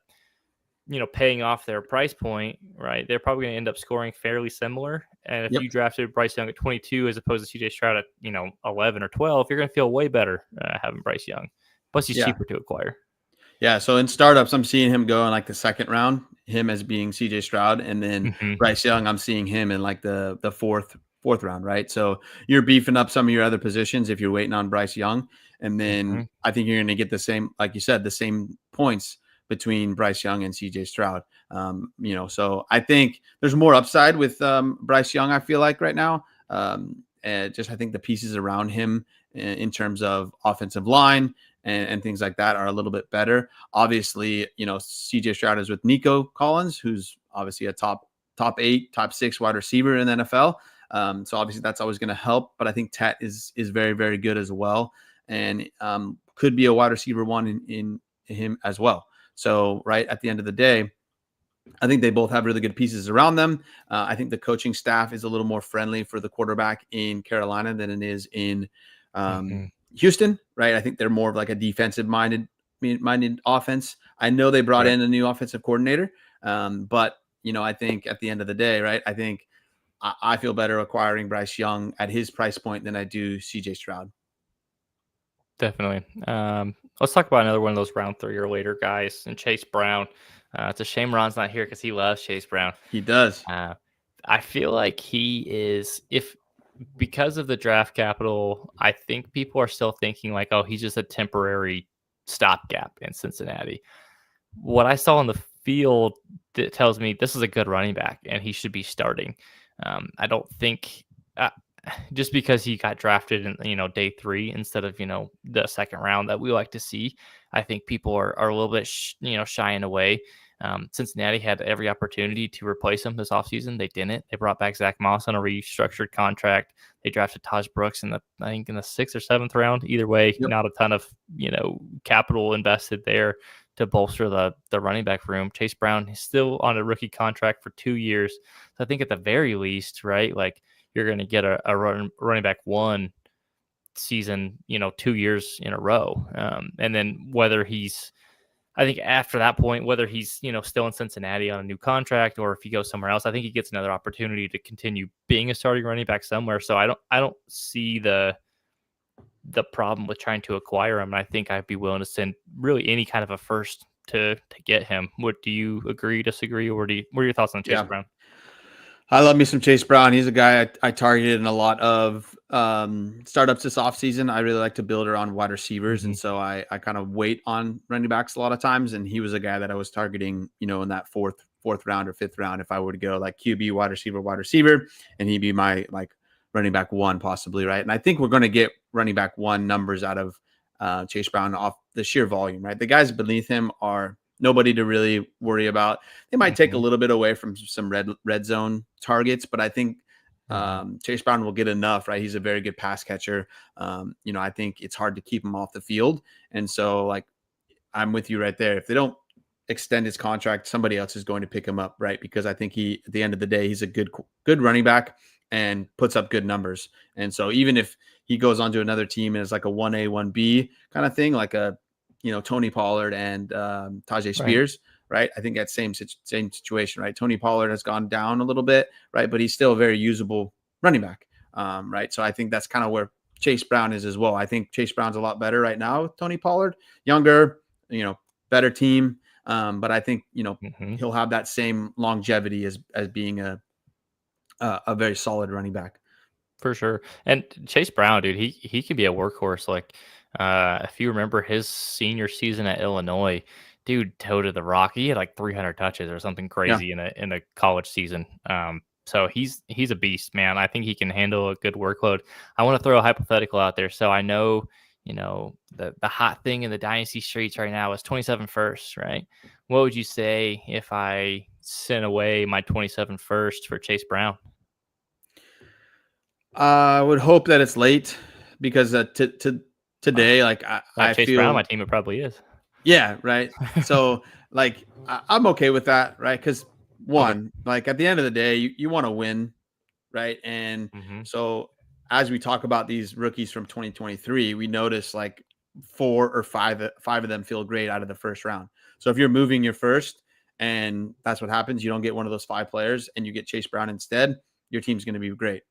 paying off their price point, right, they're probably going to end up scoring fairly similar. And if Yep. you drafted Bryce Young at 22 as opposed to CJ Stroud at 11 or 12, you're going to feel way better having Bryce Young. Plus, he's Yeah. cheaper to acquire. Yeah. So in startups, I'm seeing him go in like the second round, him as being CJ Stroud, and then Mm-hmm. Bryce Young, I'm seeing him in like the fourth round, right? So you're beefing up some of your other positions if you're waiting on Bryce Young. And Mm-hmm. then I think you're going to get the same, like you said, the same points between Bryce Young and CJ Stroud. So I think there's more upside with Bryce Young, I feel like right now. And just I think the pieces around him in terms of offensive line and things like that are a little bit better. Obviously, CJ Stroud is with Nico Collins, who's obviously a top 8, top 6 wide receiver in the NFL. So obviously that's always going to help. But I think Tet is very, very good as well, and could be a wide receiver one in him as well. So right at the end of the day, I think they both have really good pieces around them. I think the coaching staff is a little more friendly for the quarterback in Carolina than it is in Mm-hmm. Houston, right? I think they're more of like a defensive minded offense. I know they brought Right. in a new offensive coordinator, but I think at the end of the day, right? I think I feel better acquiring Bryce Young at his price point than I do CJ Stroud. Definitely. Let's talk about another one of those round 3 or later guys, and Chase Brown. It's a shame Ron's not here because he loves Chase Brown. He does. Uh, I feel like he is, if because of the draft capital, I think people are still thinking like, oh, he's just a temporary stopgap in Cincinnati. What I saw on the field that tells me this is a good running back and he should be starting. I don't think just because he got drafted in day 3 instead of the second round that we like to see. I think people are a little bit shying away. Cincinnati had every opportunity to replace him this offseason. They didn't. They brought back Zach Moss on a restructured contract. They drafted Taj Brooks in the 6th or 7th round. Either way, Yep. not a ton of capital invested there to bolster the running back room. Chase Brown is still on a rookie contract for 2 years. So I think at the very least, right, like you're going to get a running back one season, 2 years in a row. And then I think after that point, whether he's, still in Cincinnati on a new contract or if he goes somewhere else, I think he gets another opportunity to continue being a starting running back somewhere. So I don't see the problem with trying to acquire him. And I think I'd be willing to send really any kind of a first to get him. What do you agree, disagree, or what are your thoughts on Chase Yeah. Brown? I love me some Chase Brown. He's a guy I targeted in a lot of startups this offseason. I really like to build around wide receivers. Mm-hmm. And so I kind of wait on running backs a lot of times. And he was a guy that I was targeting, in that fourth round or fifth round. If I were to go like QB, wide receiver, and he'd be my like running back one possibly. Right. And I think we're going to get running back one numbers out of Chase Brown off the sheer volume, right? The guys beneath him are nobody to really worry about. They might take a Mm-hmm. little bit away from some red zone targets, but I think Mm-hmm. Chase Brown will get enough, right? He's a very good pass catcher. I think it's hard to keep him off the field. And so like, I'm with you right there. If they don't extend his contract, somebody else is going to pick him up, right? Because I think at the end of the day, he's a good running back and puts up good numbers. And so even if he goes on to another team and it's like a 1A, 1B kind of thing, like a, Tony Pollard and Tajay Right. Spears, right? I think that same situation, right? Tony Pollard has gone down a little bit, right? But he's still a very usable running back, right? So I think that's kind of where Chase Brown is as well. I think Chase Brown's a lot better right now with Tony Pollard, younger, better team. But I think, he'll have that same longevity as being a very solid running back. For sure. And Chase Brown, dude, he can be a workhorse. Like, if you remember his senior season at Illinois, dude toted the rock. He had like 300 touches or something Yeah. crazy in a college season. So he's a beast, man. I think he can handle a good workload. I want to throw a hypothetical out there. So I know, the hot thing in the dynasty streets right now is 27 first, right? What would you say if I sent away my 27 first for Chase Brown? I would hope that it's late because today, like I Chase Brown, my feel, team, it probably is. yeah, right. So like I'm okay with that, right? Because Okay. one, like at the end of the day, you want to win, right? And Hmm. so as we talk about these rookies from 2023, we notice like 4 or 5 of them feel great out of the first round. So if you're moving your first and that's what happens, you don't get one of those 5 players and you get Chase Brown instead, your team's going to be great.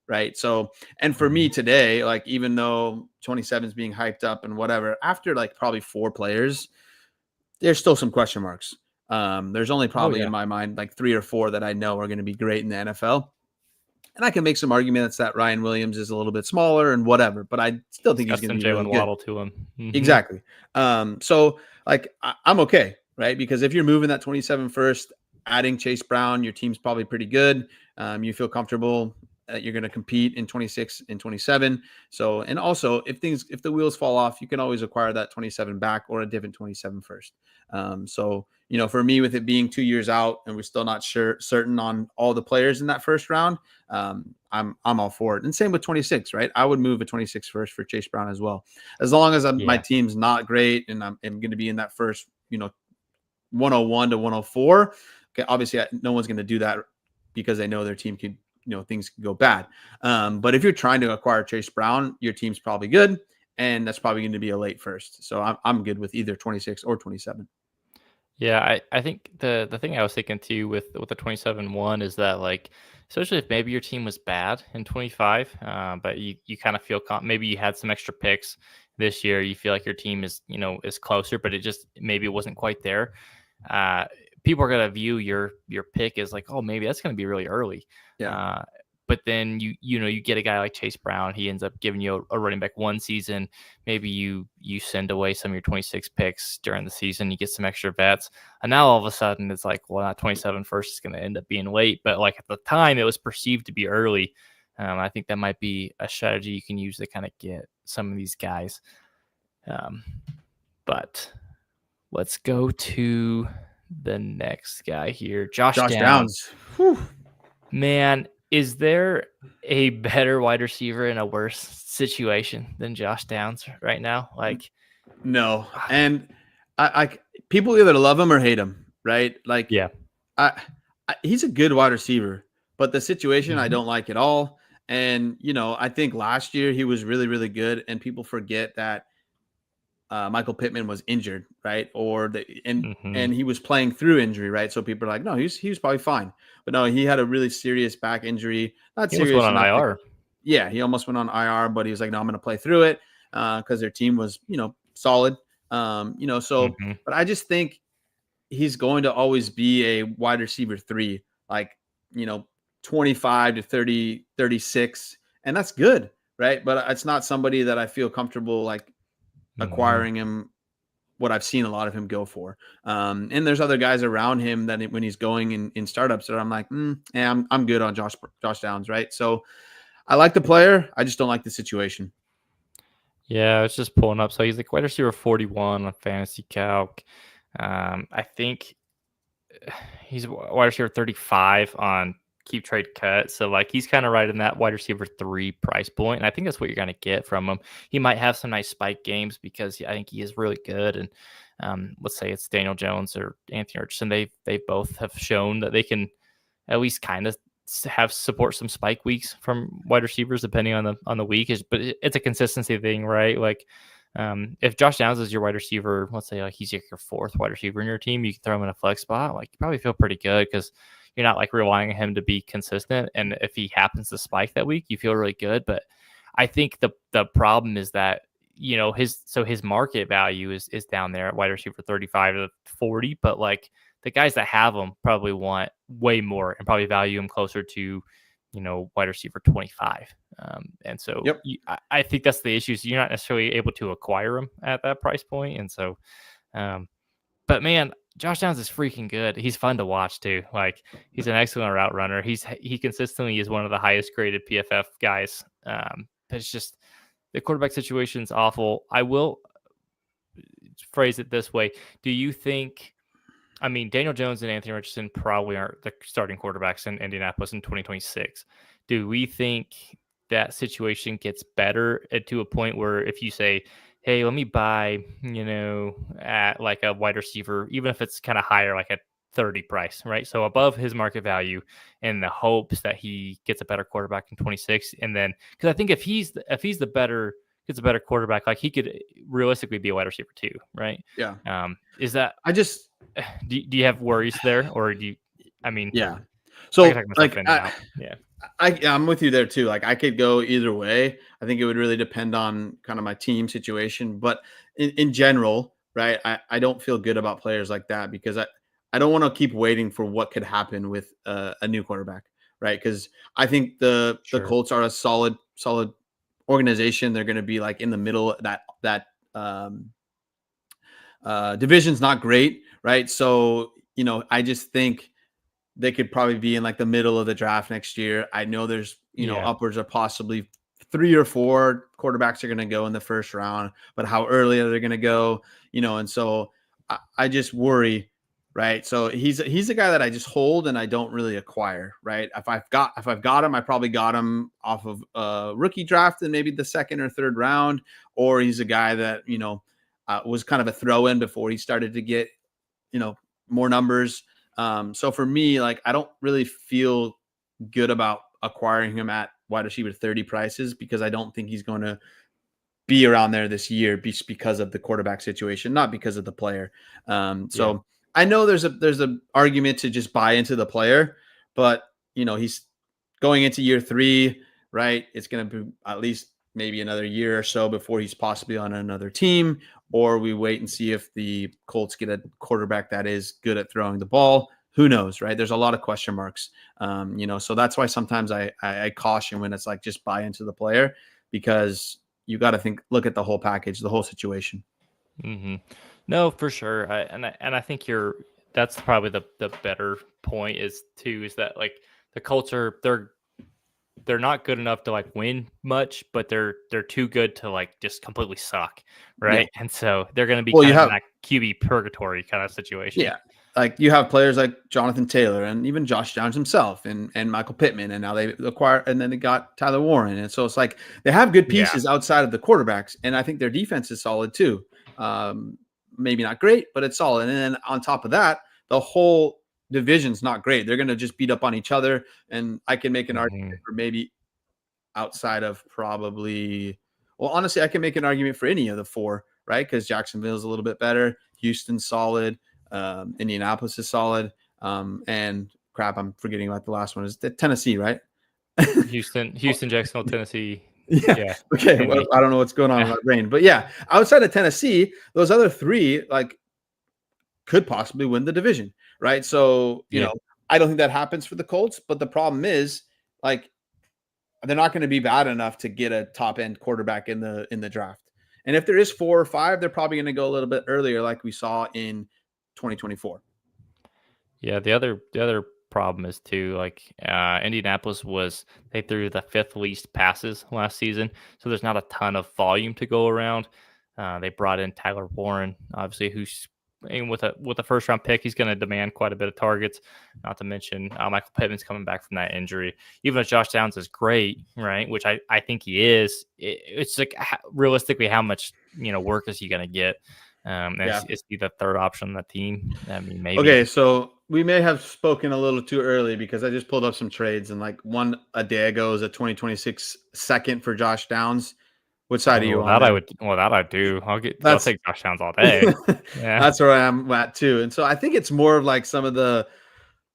Right. So, and for me today, like, even though 27 is being hyped up and whatever, after like probably 4 players, there's still some question marks. There's only Oh probably yeah, in my mind like 3 or 4 that I know are going to be great in the NFL. And I can make some arguments that Ryan Williams is a little bit smaller and whatever, but I still he's think he's got going to some be really Jalen good. Waddle to him. Exactly. So like I'm okay, right? Because if you're moving that 27 first, adding Chase Brown, your team's probably pretty good. You feel comfortable that you're going to compete in 26 and 27. So, and also if the wheels fall off, you can always acquire that 27 back or a different 27 first. So, for me, with it being 2 years out and we're still not certain on all the players in that first round, I'm all for it. And same with 26, right? I would move a 26 first for Chase Brown as well, as long as my Yeah, team's not great and I'm going to be in that first, 101 to 104. Okay, obviously, no one's going to do that because they know their team could, things can go bad. But if you're trying to acquire Chase Brown, your team's probably good, and that's probably going to be a late first. So I'm good with either 26 or 27. yeah. I think the thing I was thinking too with the 27-1 is that, like, especially if maybe your team was bad in 25, but you kind of feel maybe you had some extra picks this year. You feel like your team is closer, but it just maybe it wasn't quite there. uh, People are gonna view your pick as like, oh, maybe that's gonna be really early. Yeah. Uh, but then you get a guy like Chase Brown. He ends up giving you a running back one season. Maybe you send away some of your 26 picks during the season. You get some extra vets, and now all of a sudden it's like, well, not 27 first is going to end up being late. But like at the time, it was perceived to be early. I think that might be a strategy you can use to kind of get some of these guys. Um, but let's go to the next guy here, Josh Josh Downs. Downs. Whew. Man, is there a better wide receiver in a worse situation than Josh Downs right now? Like, No. And I people either love him or hate him, right? Like yeah. I, he's a good wide receiver, but the situation I Mhm. don't like at all. And I think last year he was really, really good, and people forget that Michael Pittman was injured, right? Or and Mhm. he was playing through injury, right? So people are like, no, he was probably fine, but no, he had a really serious back injury. Not He almost went serious on enough to, IR. yeah, he almost went on IR, but he was like, no, I'm going to play through it because their team was, solid. So, Mhm. but I just think he's going to always be a wide receiver 3, like, you know, 25 to 30, 36. And that's good. Right. But it's not somebody that I feel comfortable like Mhm. acquiring him what I've seen a lot of him go for. And there's other guys around him that when he's going in startups that I'm like, yeah, I'm good on Josh Downs. Right. So I like the player. I just don't like the situation. Yeah, it's just pulling up. So he's like wide receiver 41 on Fantasy Calc. I think he's wide receiver 35 on keep trade cut. So like he's kind of right in that wide receiver 3 price point. And I think that's what you're going to get from him. He might have some nice spike games because I think he is really good. And let's say it's Daniel Jones or Anthony Richardson. They both have shown that they can at least kind of have support some spike weeks from wide receivers depending on the week. But it's a consistency thing, right? Like if Josh Downs is your wide receiver, let's say like he's your 4th wide receiver in your team, you can throw him in a flex spot. Like you probably feel pretty good because you're not like relying on him to be consistent. And if he happens to spike that week, you feel really good. But I think the problem is that his market value is down there at wide receiver 35 to 40, but like the guys that have him probably want way more and probably value him closer to wide receiver 25. And so Yep. I think that's the issue. So you're not necessarily able to acquire him at that price point. And so, but man, Josh Downs is freaking good. He's fun to watch too. Like he's an excellent route runner. He consistently is one of the highest graded PFF guys. But it's just the quarterback situation is awful. I will phrase it this way. Do you think, I mean, Daniel Jones and Anthony Richardson probably aren't the starting quarterbacks in Indianapolis in 2026. Do we think that situation gets better to a point where if you say, hey, let me buy, at like a wide receiver, even if it's kind of higher, like a 30 price, right? So above his market value in the hopes that he gets a better quarterback in 26. And then, because I think if he's the better, gets a better quarterback, like he could realistically be a wide receiver too, right? Yeah. Is that, I just, do you have worries there, or yeah. So like, yeah. I'm with you there too. Like I could go either way. I think it would really depend on kind of my team situation, but in general, right? I don't feel good about players like that because I don't want to keep waiting for what could happen with a new quarterback, right? Because I think the Colts are a solid organization. They're going to be like in the middle. That division's not great, right? So I just think they could probably be in like the middle of the draft next year. I know there's upwards of possibly 3 or 4 quarterbacks are going to go in the first round, but how early are they going to go? And so I just worry, right? So he's a guy that I just hold and I don't really acquire, right? If I've got him, I probably got him off of a rookie draft in maybe the 2nd or 3rd round, or he's a guy that was kind of a throw in before he started to get more numbers. So for me, like I don't really feel good about acquiring him at wide receiver 30 prices because I don't think he's going to be around there this year because of the quarterback situation, not because of the player. So I know there's a argument to just buy into the player, but he's going into year 3, right? It's going to be at least maybe another year or so before he's possibly on another team, or we wait and see if the Colts get a quarterback that is good at throwing the ball. Who knows, right? There's a lot of question marks, so that's why sometimes I caution when it's like just buy into the player because you got to look at the whole package, the whole situation. Mm-hmm. No, for sure. I think that's probably the better point is that like the Colts they're not good enough to like win much, but they're too good to like just completely suck, right? Yeah. And so they're going to be in that QB purgatory kind of situation. Yeah, like you have players like Jonathan Taylor and even Josh Downs himself and Michael Pittman, and now they acquire and then they got Tyler Warren, and so it's like they have good pieces outside of the quarterbacks, and I think their defense is solid too. Maybe not great, but it's solid. And then on top of that, the whole division's not great. They're going to just beat up on each other. And I can make an argument for maybe outside of honestly, I can make an argument for any of the 4, right? Because Jacksonville's a little bit better. Houston's solid. Indianapolis is solid. And crap, I'm forgetting about the last one. Is Tennessee, right? Houston, Jacksonville, Tennessee. Yeah. Okay. Well, I don't know what's going on in my brain, but yeah, outside of Tennessee, those other 3 like could possibly win the division, right? So I don't think that happens for the Colts, but the problem is like they're not going to be bad enough to get a top end quarterback in the draft. And if there is 4 or 5, they're probably going to go a little bit earlier, like we saw in 2024. Yeah, the other problem is too like Indianapolis they threw the 5th least passes last season, so there's not a ton of volume to go around. They brought in Tyler Warren, obviously, who's and with a first round pick, he's going to demand quite a bit of targets. Not to mention Michael Pittman's coming back from that injury. Even if Josh Downs is great, right, which I think he is, it's like realistically how much work is he going to get? Yeah. Is he the third option on the team? I mean, maybe. Okay, so we may have spoken a little too early because I just pulled up some trades, and like one a day ago is a 2026 second for Josh Downs. Which side are you Oh, on that I there? would. Well, that I do. I'll That's take Josh Downs all day. Yeah. that's where I'm at too. And so I think it's more of like some of the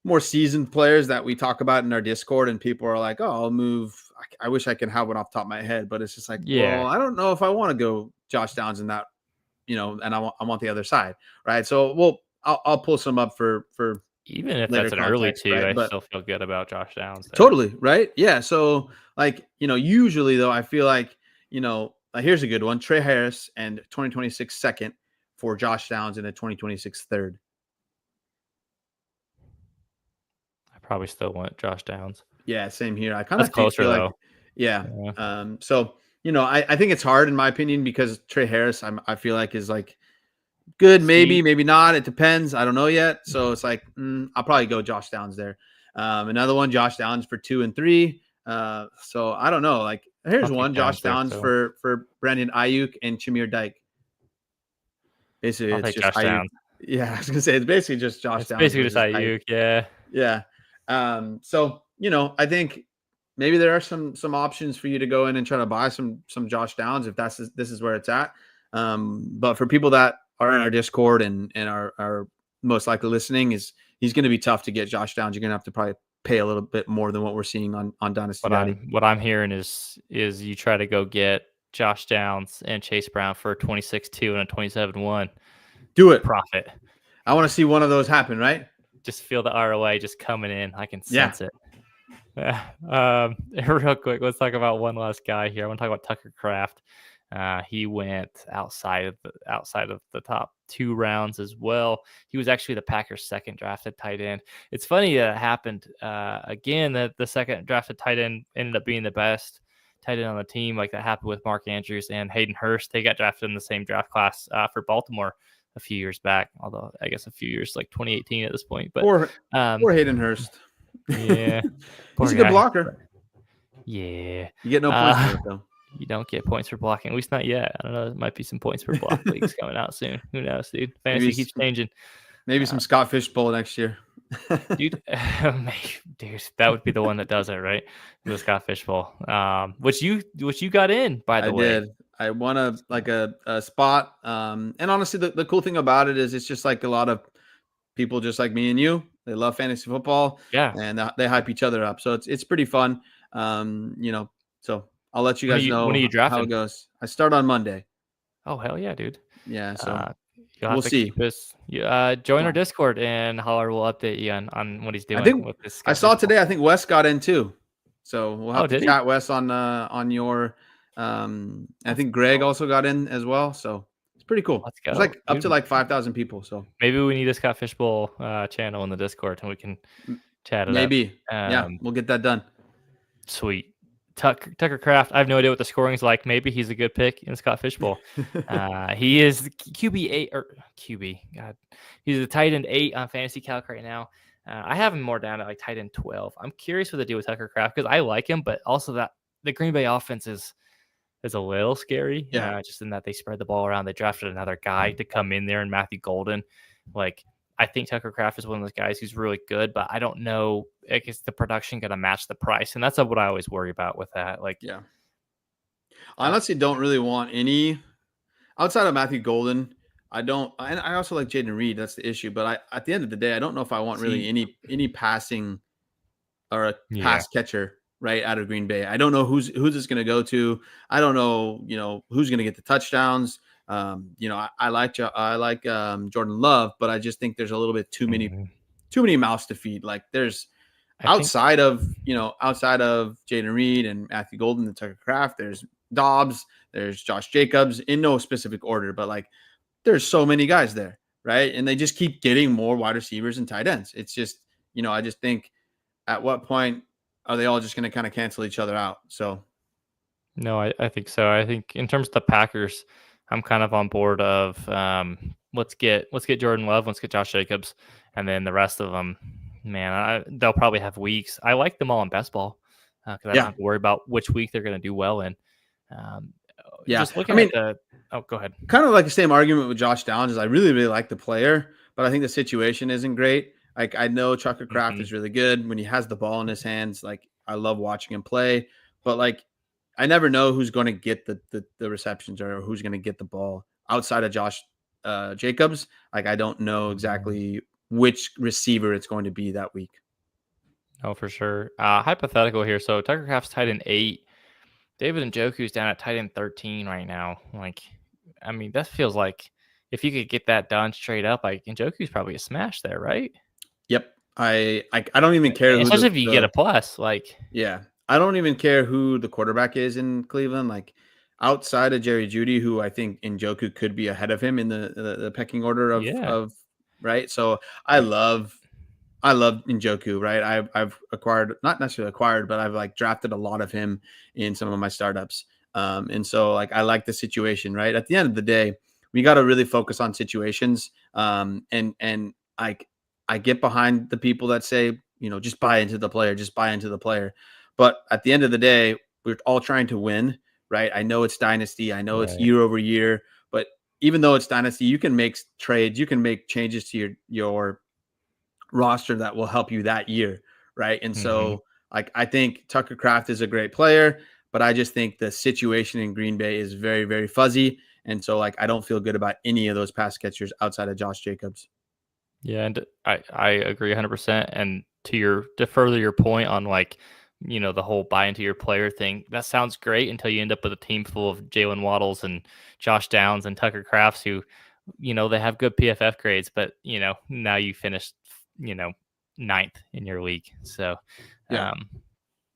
more seasoned players that we talk about in our Discord, and people are like, "Oh, I'll move." I wish I could have one off the top of my head, but it's just like, well, Yeah. I don't know if I want to go Josh Downs in that, and I want the other side, right? So, well, I'll pull some up for Even if later that's an early context, two, right? I But still feel good about Josh Downs there. totally, right? Yeah. So, like, usually though, I feel like, here's a good one: Trey Harris and 2026 second for Josh Downs and a 2026 third. I probably still want Josh Downs. Yeah, same here. I kind That's of feel closer like, though. yeah. Yeah. So I think it's hard in my opinion because Trey Harris, I feel like is like good, See, maybe not. It depends. I don't know yet. So it's like I'll probably go Josh Downs there. Another one, Josh Downs for 2 and 3. So I don't know. Like I'll here's take one, Josh Downs there Downs still. for Brandon Ayuk and Chamir Dyke. Basically, I'll it's take just Josh Ayuk. Downs. Yeah, I was gonna say it's basically just Josh It's Downs basically just versus Ayuk. Ayuk. Yeah. Yeah. So I think maybe there are some options for you to go in and try to buy some Josh Downs if this is where it's at. But for people that are in our Discord and are most likely listening, he's going to be tough to get Josh Downs. You're going to have to probably pay a little bit more than what we're seeing on Dynasty Daddy. What I'm hearing is you try to go get Josh Downs and Chase Brown for a 26-2 and a 27-1 Do it. profit. I want to see one of those happen, right? Just feel the ROA just coming in. I can Yeah. sense it. Yeah. Real quick, let's talk about one last guy here. I want to talk about Tucker Kraft. He went outside of the top 2 rounds as well. He was actually the Packers' second drafted tight end. It's funny that it happened again that the second drafted tight end ended up being the best tight end on the team. Like that happened with Mark Andrews and Hayden Hurst. They got drafted in the same draft class for Baltimore a few years back, although I guess a few years, like 2018 at this point. But Poor Hayden Hurst. yeah, poor He's a good guy. blocker. Yeah, You get no points for it though. you don't get points for blocking, at least not yet. I don't know. There might be some points for block leagues coming out soon. Who knows, dude? Fantasy keeps changing. Maybe some Scott Fishbowl next year. Dude, dude, that would be the one that does it, right? The Scott Fishbowl. Which you got in, by the way. I did. I won a spot. And honestly, the cool thing about it is it's just like a lot of people just like me and you. They love fantasy football. Yeah. And they hype each other up. So it's pretty fun. So I'll let you guys know when are you how drafting? it goes. I start on Monday. Oh hell yeah, dude. Yeah. So you'll have we'll to see. keep us. Join our Discord and Holler will update you on what he's doing. I think with this I saw today. I think Wes got in too. So we'll have to did he? chat Wes on your. I think Greg also got in as well. So it's pretty cool. Let's go. It's like up to like 5,000 people. So maybe we need a Scott Fishbowl channel in the Discord and we can chat it maybe. up. Yeah, we'll get that done. Sweet. Tucker Kraft, I have no idea what the scoring is like. Maybe he's a good pick in Scott Fishbowl. He is QB 8 or QB. God, he's a tight end 8 on Fantasy Calc right now. I have him more down at like tight end 12. I'm curious what to do with Tucker Kraft because I like him, but also that the Green Bay offense is a little scary. Yeah. Just in that they spread the ball around. They drafted another guy to come in there, and Matthew Golden. Like I think Tucker Kraft is one of those guys who's really good, but I don't know. Is the production going to match the price? And that's what I always worry about with that. Like, yeah. I honestly don't really want any outside of Matthew Golden. I don't, and I also like Jaden Reed. That's the issue. But at the end of the day, I don't know if I want really any passing or a pass catcher right out of Green Bay. I don't know who's it's going to go to. I don't know, who's going to get the touchdowns. I like Jordan Love, but I just think there's a little bit too many mouths to feed. Like there's outside of Jaden Reed and Matthew Golden and Tucker Kraft, there's Dobbs, there's Josh Jacobs in no specific order, but like there's so many guys there, right? And they just keep getting more wide receivers and tight ends. It's just, I just think at what point are they all just going to kind of cancel each other out? So no, I think so. I think in terms of the Packers, I'm kind of on board of let's get Jordan Love, let's get Josh Jacobs, and then the rest of them, man, they'll probably have weeks. I like them all in best ball because I don't Yeah. have to worry about which week they're going to do well in. Um, Yeah. just I looking at mean, the go ahead. kind of like the same argument with Josh Downs is I really, really like the player, but I think the situation isn't great. Like I know Tucker Kraft Hmm. is really good when he has the ball in his hands. Like I love watching him play, but like I never know who's going to get the receptions or who's going to get the ball outside of Josh Jacobs. Like I don't know exactly which receiver it's going to be that week. Oh, for sure. Hypothetical here. So Tucker Craft's tight end 8. David Njoku's down at tight end 13 right now. Like, I mean, that feels like if you could get that done straight up, like Njoku's probably a smash there, right? Yep. I don't even care who Especially if you get a the plus. Like, yeah. I don't even care who the quarterback is in Cleveland. Like outside of Jerry Judy, who I think Njoku could be ahead of him in the pecking order yeah. of right. So I love Njoku, right? I've acquired, not necessarily acquired, but I've like drafted a lot of him in some of my startups. And so like I like the situation, right? At the end of the day, we got to really focus on situations. And I get behind the people that say, just buy into the player, just buy into the player. But at the end of the day, we're all trying to win, right? I know it's dynasty, I know it's Right. year over year, but even though it's dynasty, you can make trades, you can make changes to your roster that will help you that year, right? And Hmm. so, like, I think Tucker Kraft is a great player, but I just think the situation in Green Bay is very, very fuzzy. And so, like, I don't feel good about any of those pass catchers outside of Josh Jacobs. Yeah, and I agree 100%. And to further your point on like, the whole buy into your player thing, that sounds great until you end up with a team full of Jalen Waddles and Josh Downs and Tucker Crafts who, they have good PFF grades, but now you finished, you know, ninth in your league. So, Yeah. um,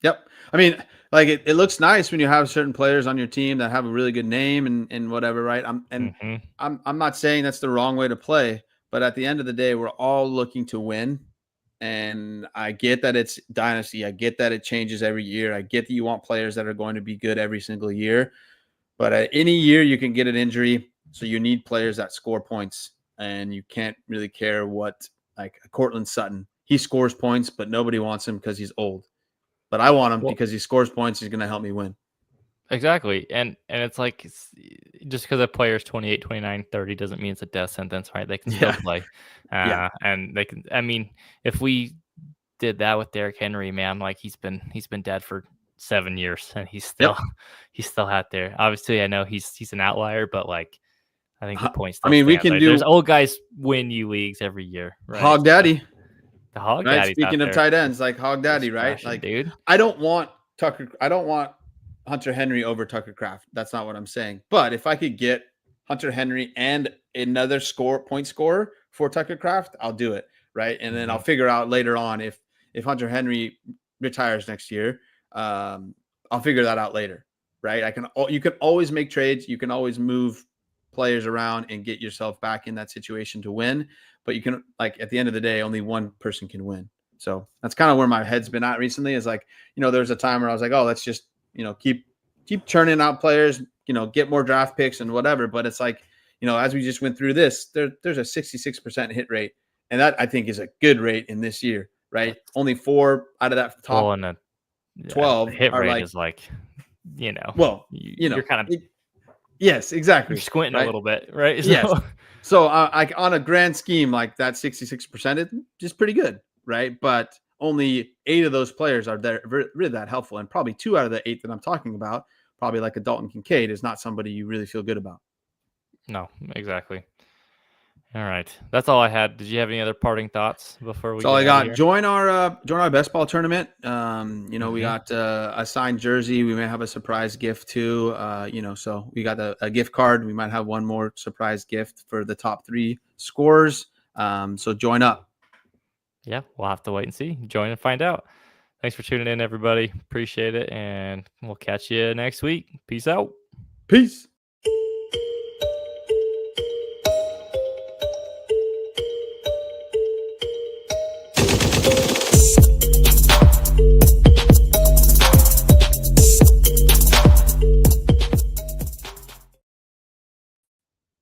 Yep. I mean, like it looks nice when you have certain players on your team that have a really good name and whatever, right? mhm. I'm not saying that's the wrong way to play, but at the end of the day, we're all looking to win. And I get that it's dynasty. I get that it changes every year. I get that you want players that are going to be good every single year. But at any year, you can get an injury. So you need players that score points. And you can't really care what, like Cortland Sutton, he scores points, but nobody wants him because he's old. But I want him Well, because he scores points. He's going to help me win. exactly. And it's like just because a player is 28, 29, 30 doesn't mean it's a death sentence, right? They can still Yeah. play. Yeah. And they can, I mean, if we did that with Derrick Henry, man, like he's been dead for 7 years and he's still Yep. he's still out there. Obviously, I know he's an outlier, but like I think the point I still mean, we stands. can Right? There's do old guys win you leagues every year, right? Hog So Daddy, the hog right? daddy's out Speaking of there tight ends, like Hog just Daddy, right? smashing, Like dude. I don't want I don't want Hunter Henry over Tucker Kraft. That's not what I'm saying. But if I could get Hunter Henry and another point scorer for Tucker Kraft, I'll do it, right? And then I'll Hmm. figure out later on if Hunter Henry retires next year, I'll figure that out later, right? You can always make trades, you can always move players around and get yourself back in that situation to win. But you can, like, at the end of the day, only one person can win. So that's kind of where my head's been at recently. Is like, there's a time where I was like, oh, let's just, keep churning out players, get more draft picks and whatever. But it's like, as we just went through this, there's a 66% hit rate, and that I think is a good rate in this year, right? That's Only 4 out of that well, top and the 12 hit are rate like, is like, well, you're kind of yes, you're exactly, squinting a right? little bit, right? Yes. So So, like on a grand scheme, like that 66% is just pretty good, right? But only 8 of those players are there really that helpful, and probably 2 out of the 8 that I'm talking about, probably like a Dalton Kincaid, is not somebody you really feel good about. no, exactly. All right, that's all I had. Did you have any other parting thoughts before we That's all get I out of got. here? Join our best ball tournament. We Hmm. got a signed jersey. We may have a surprise gift too. So we got a gift card. We might have one more surprise gift for the top 3 scorers. So join up. Yeah, we'll have to wait and see. Join and find out. Thanks for tuning in, everybody. Appreciate it, and we'll catch you next week. Peace out. Peace.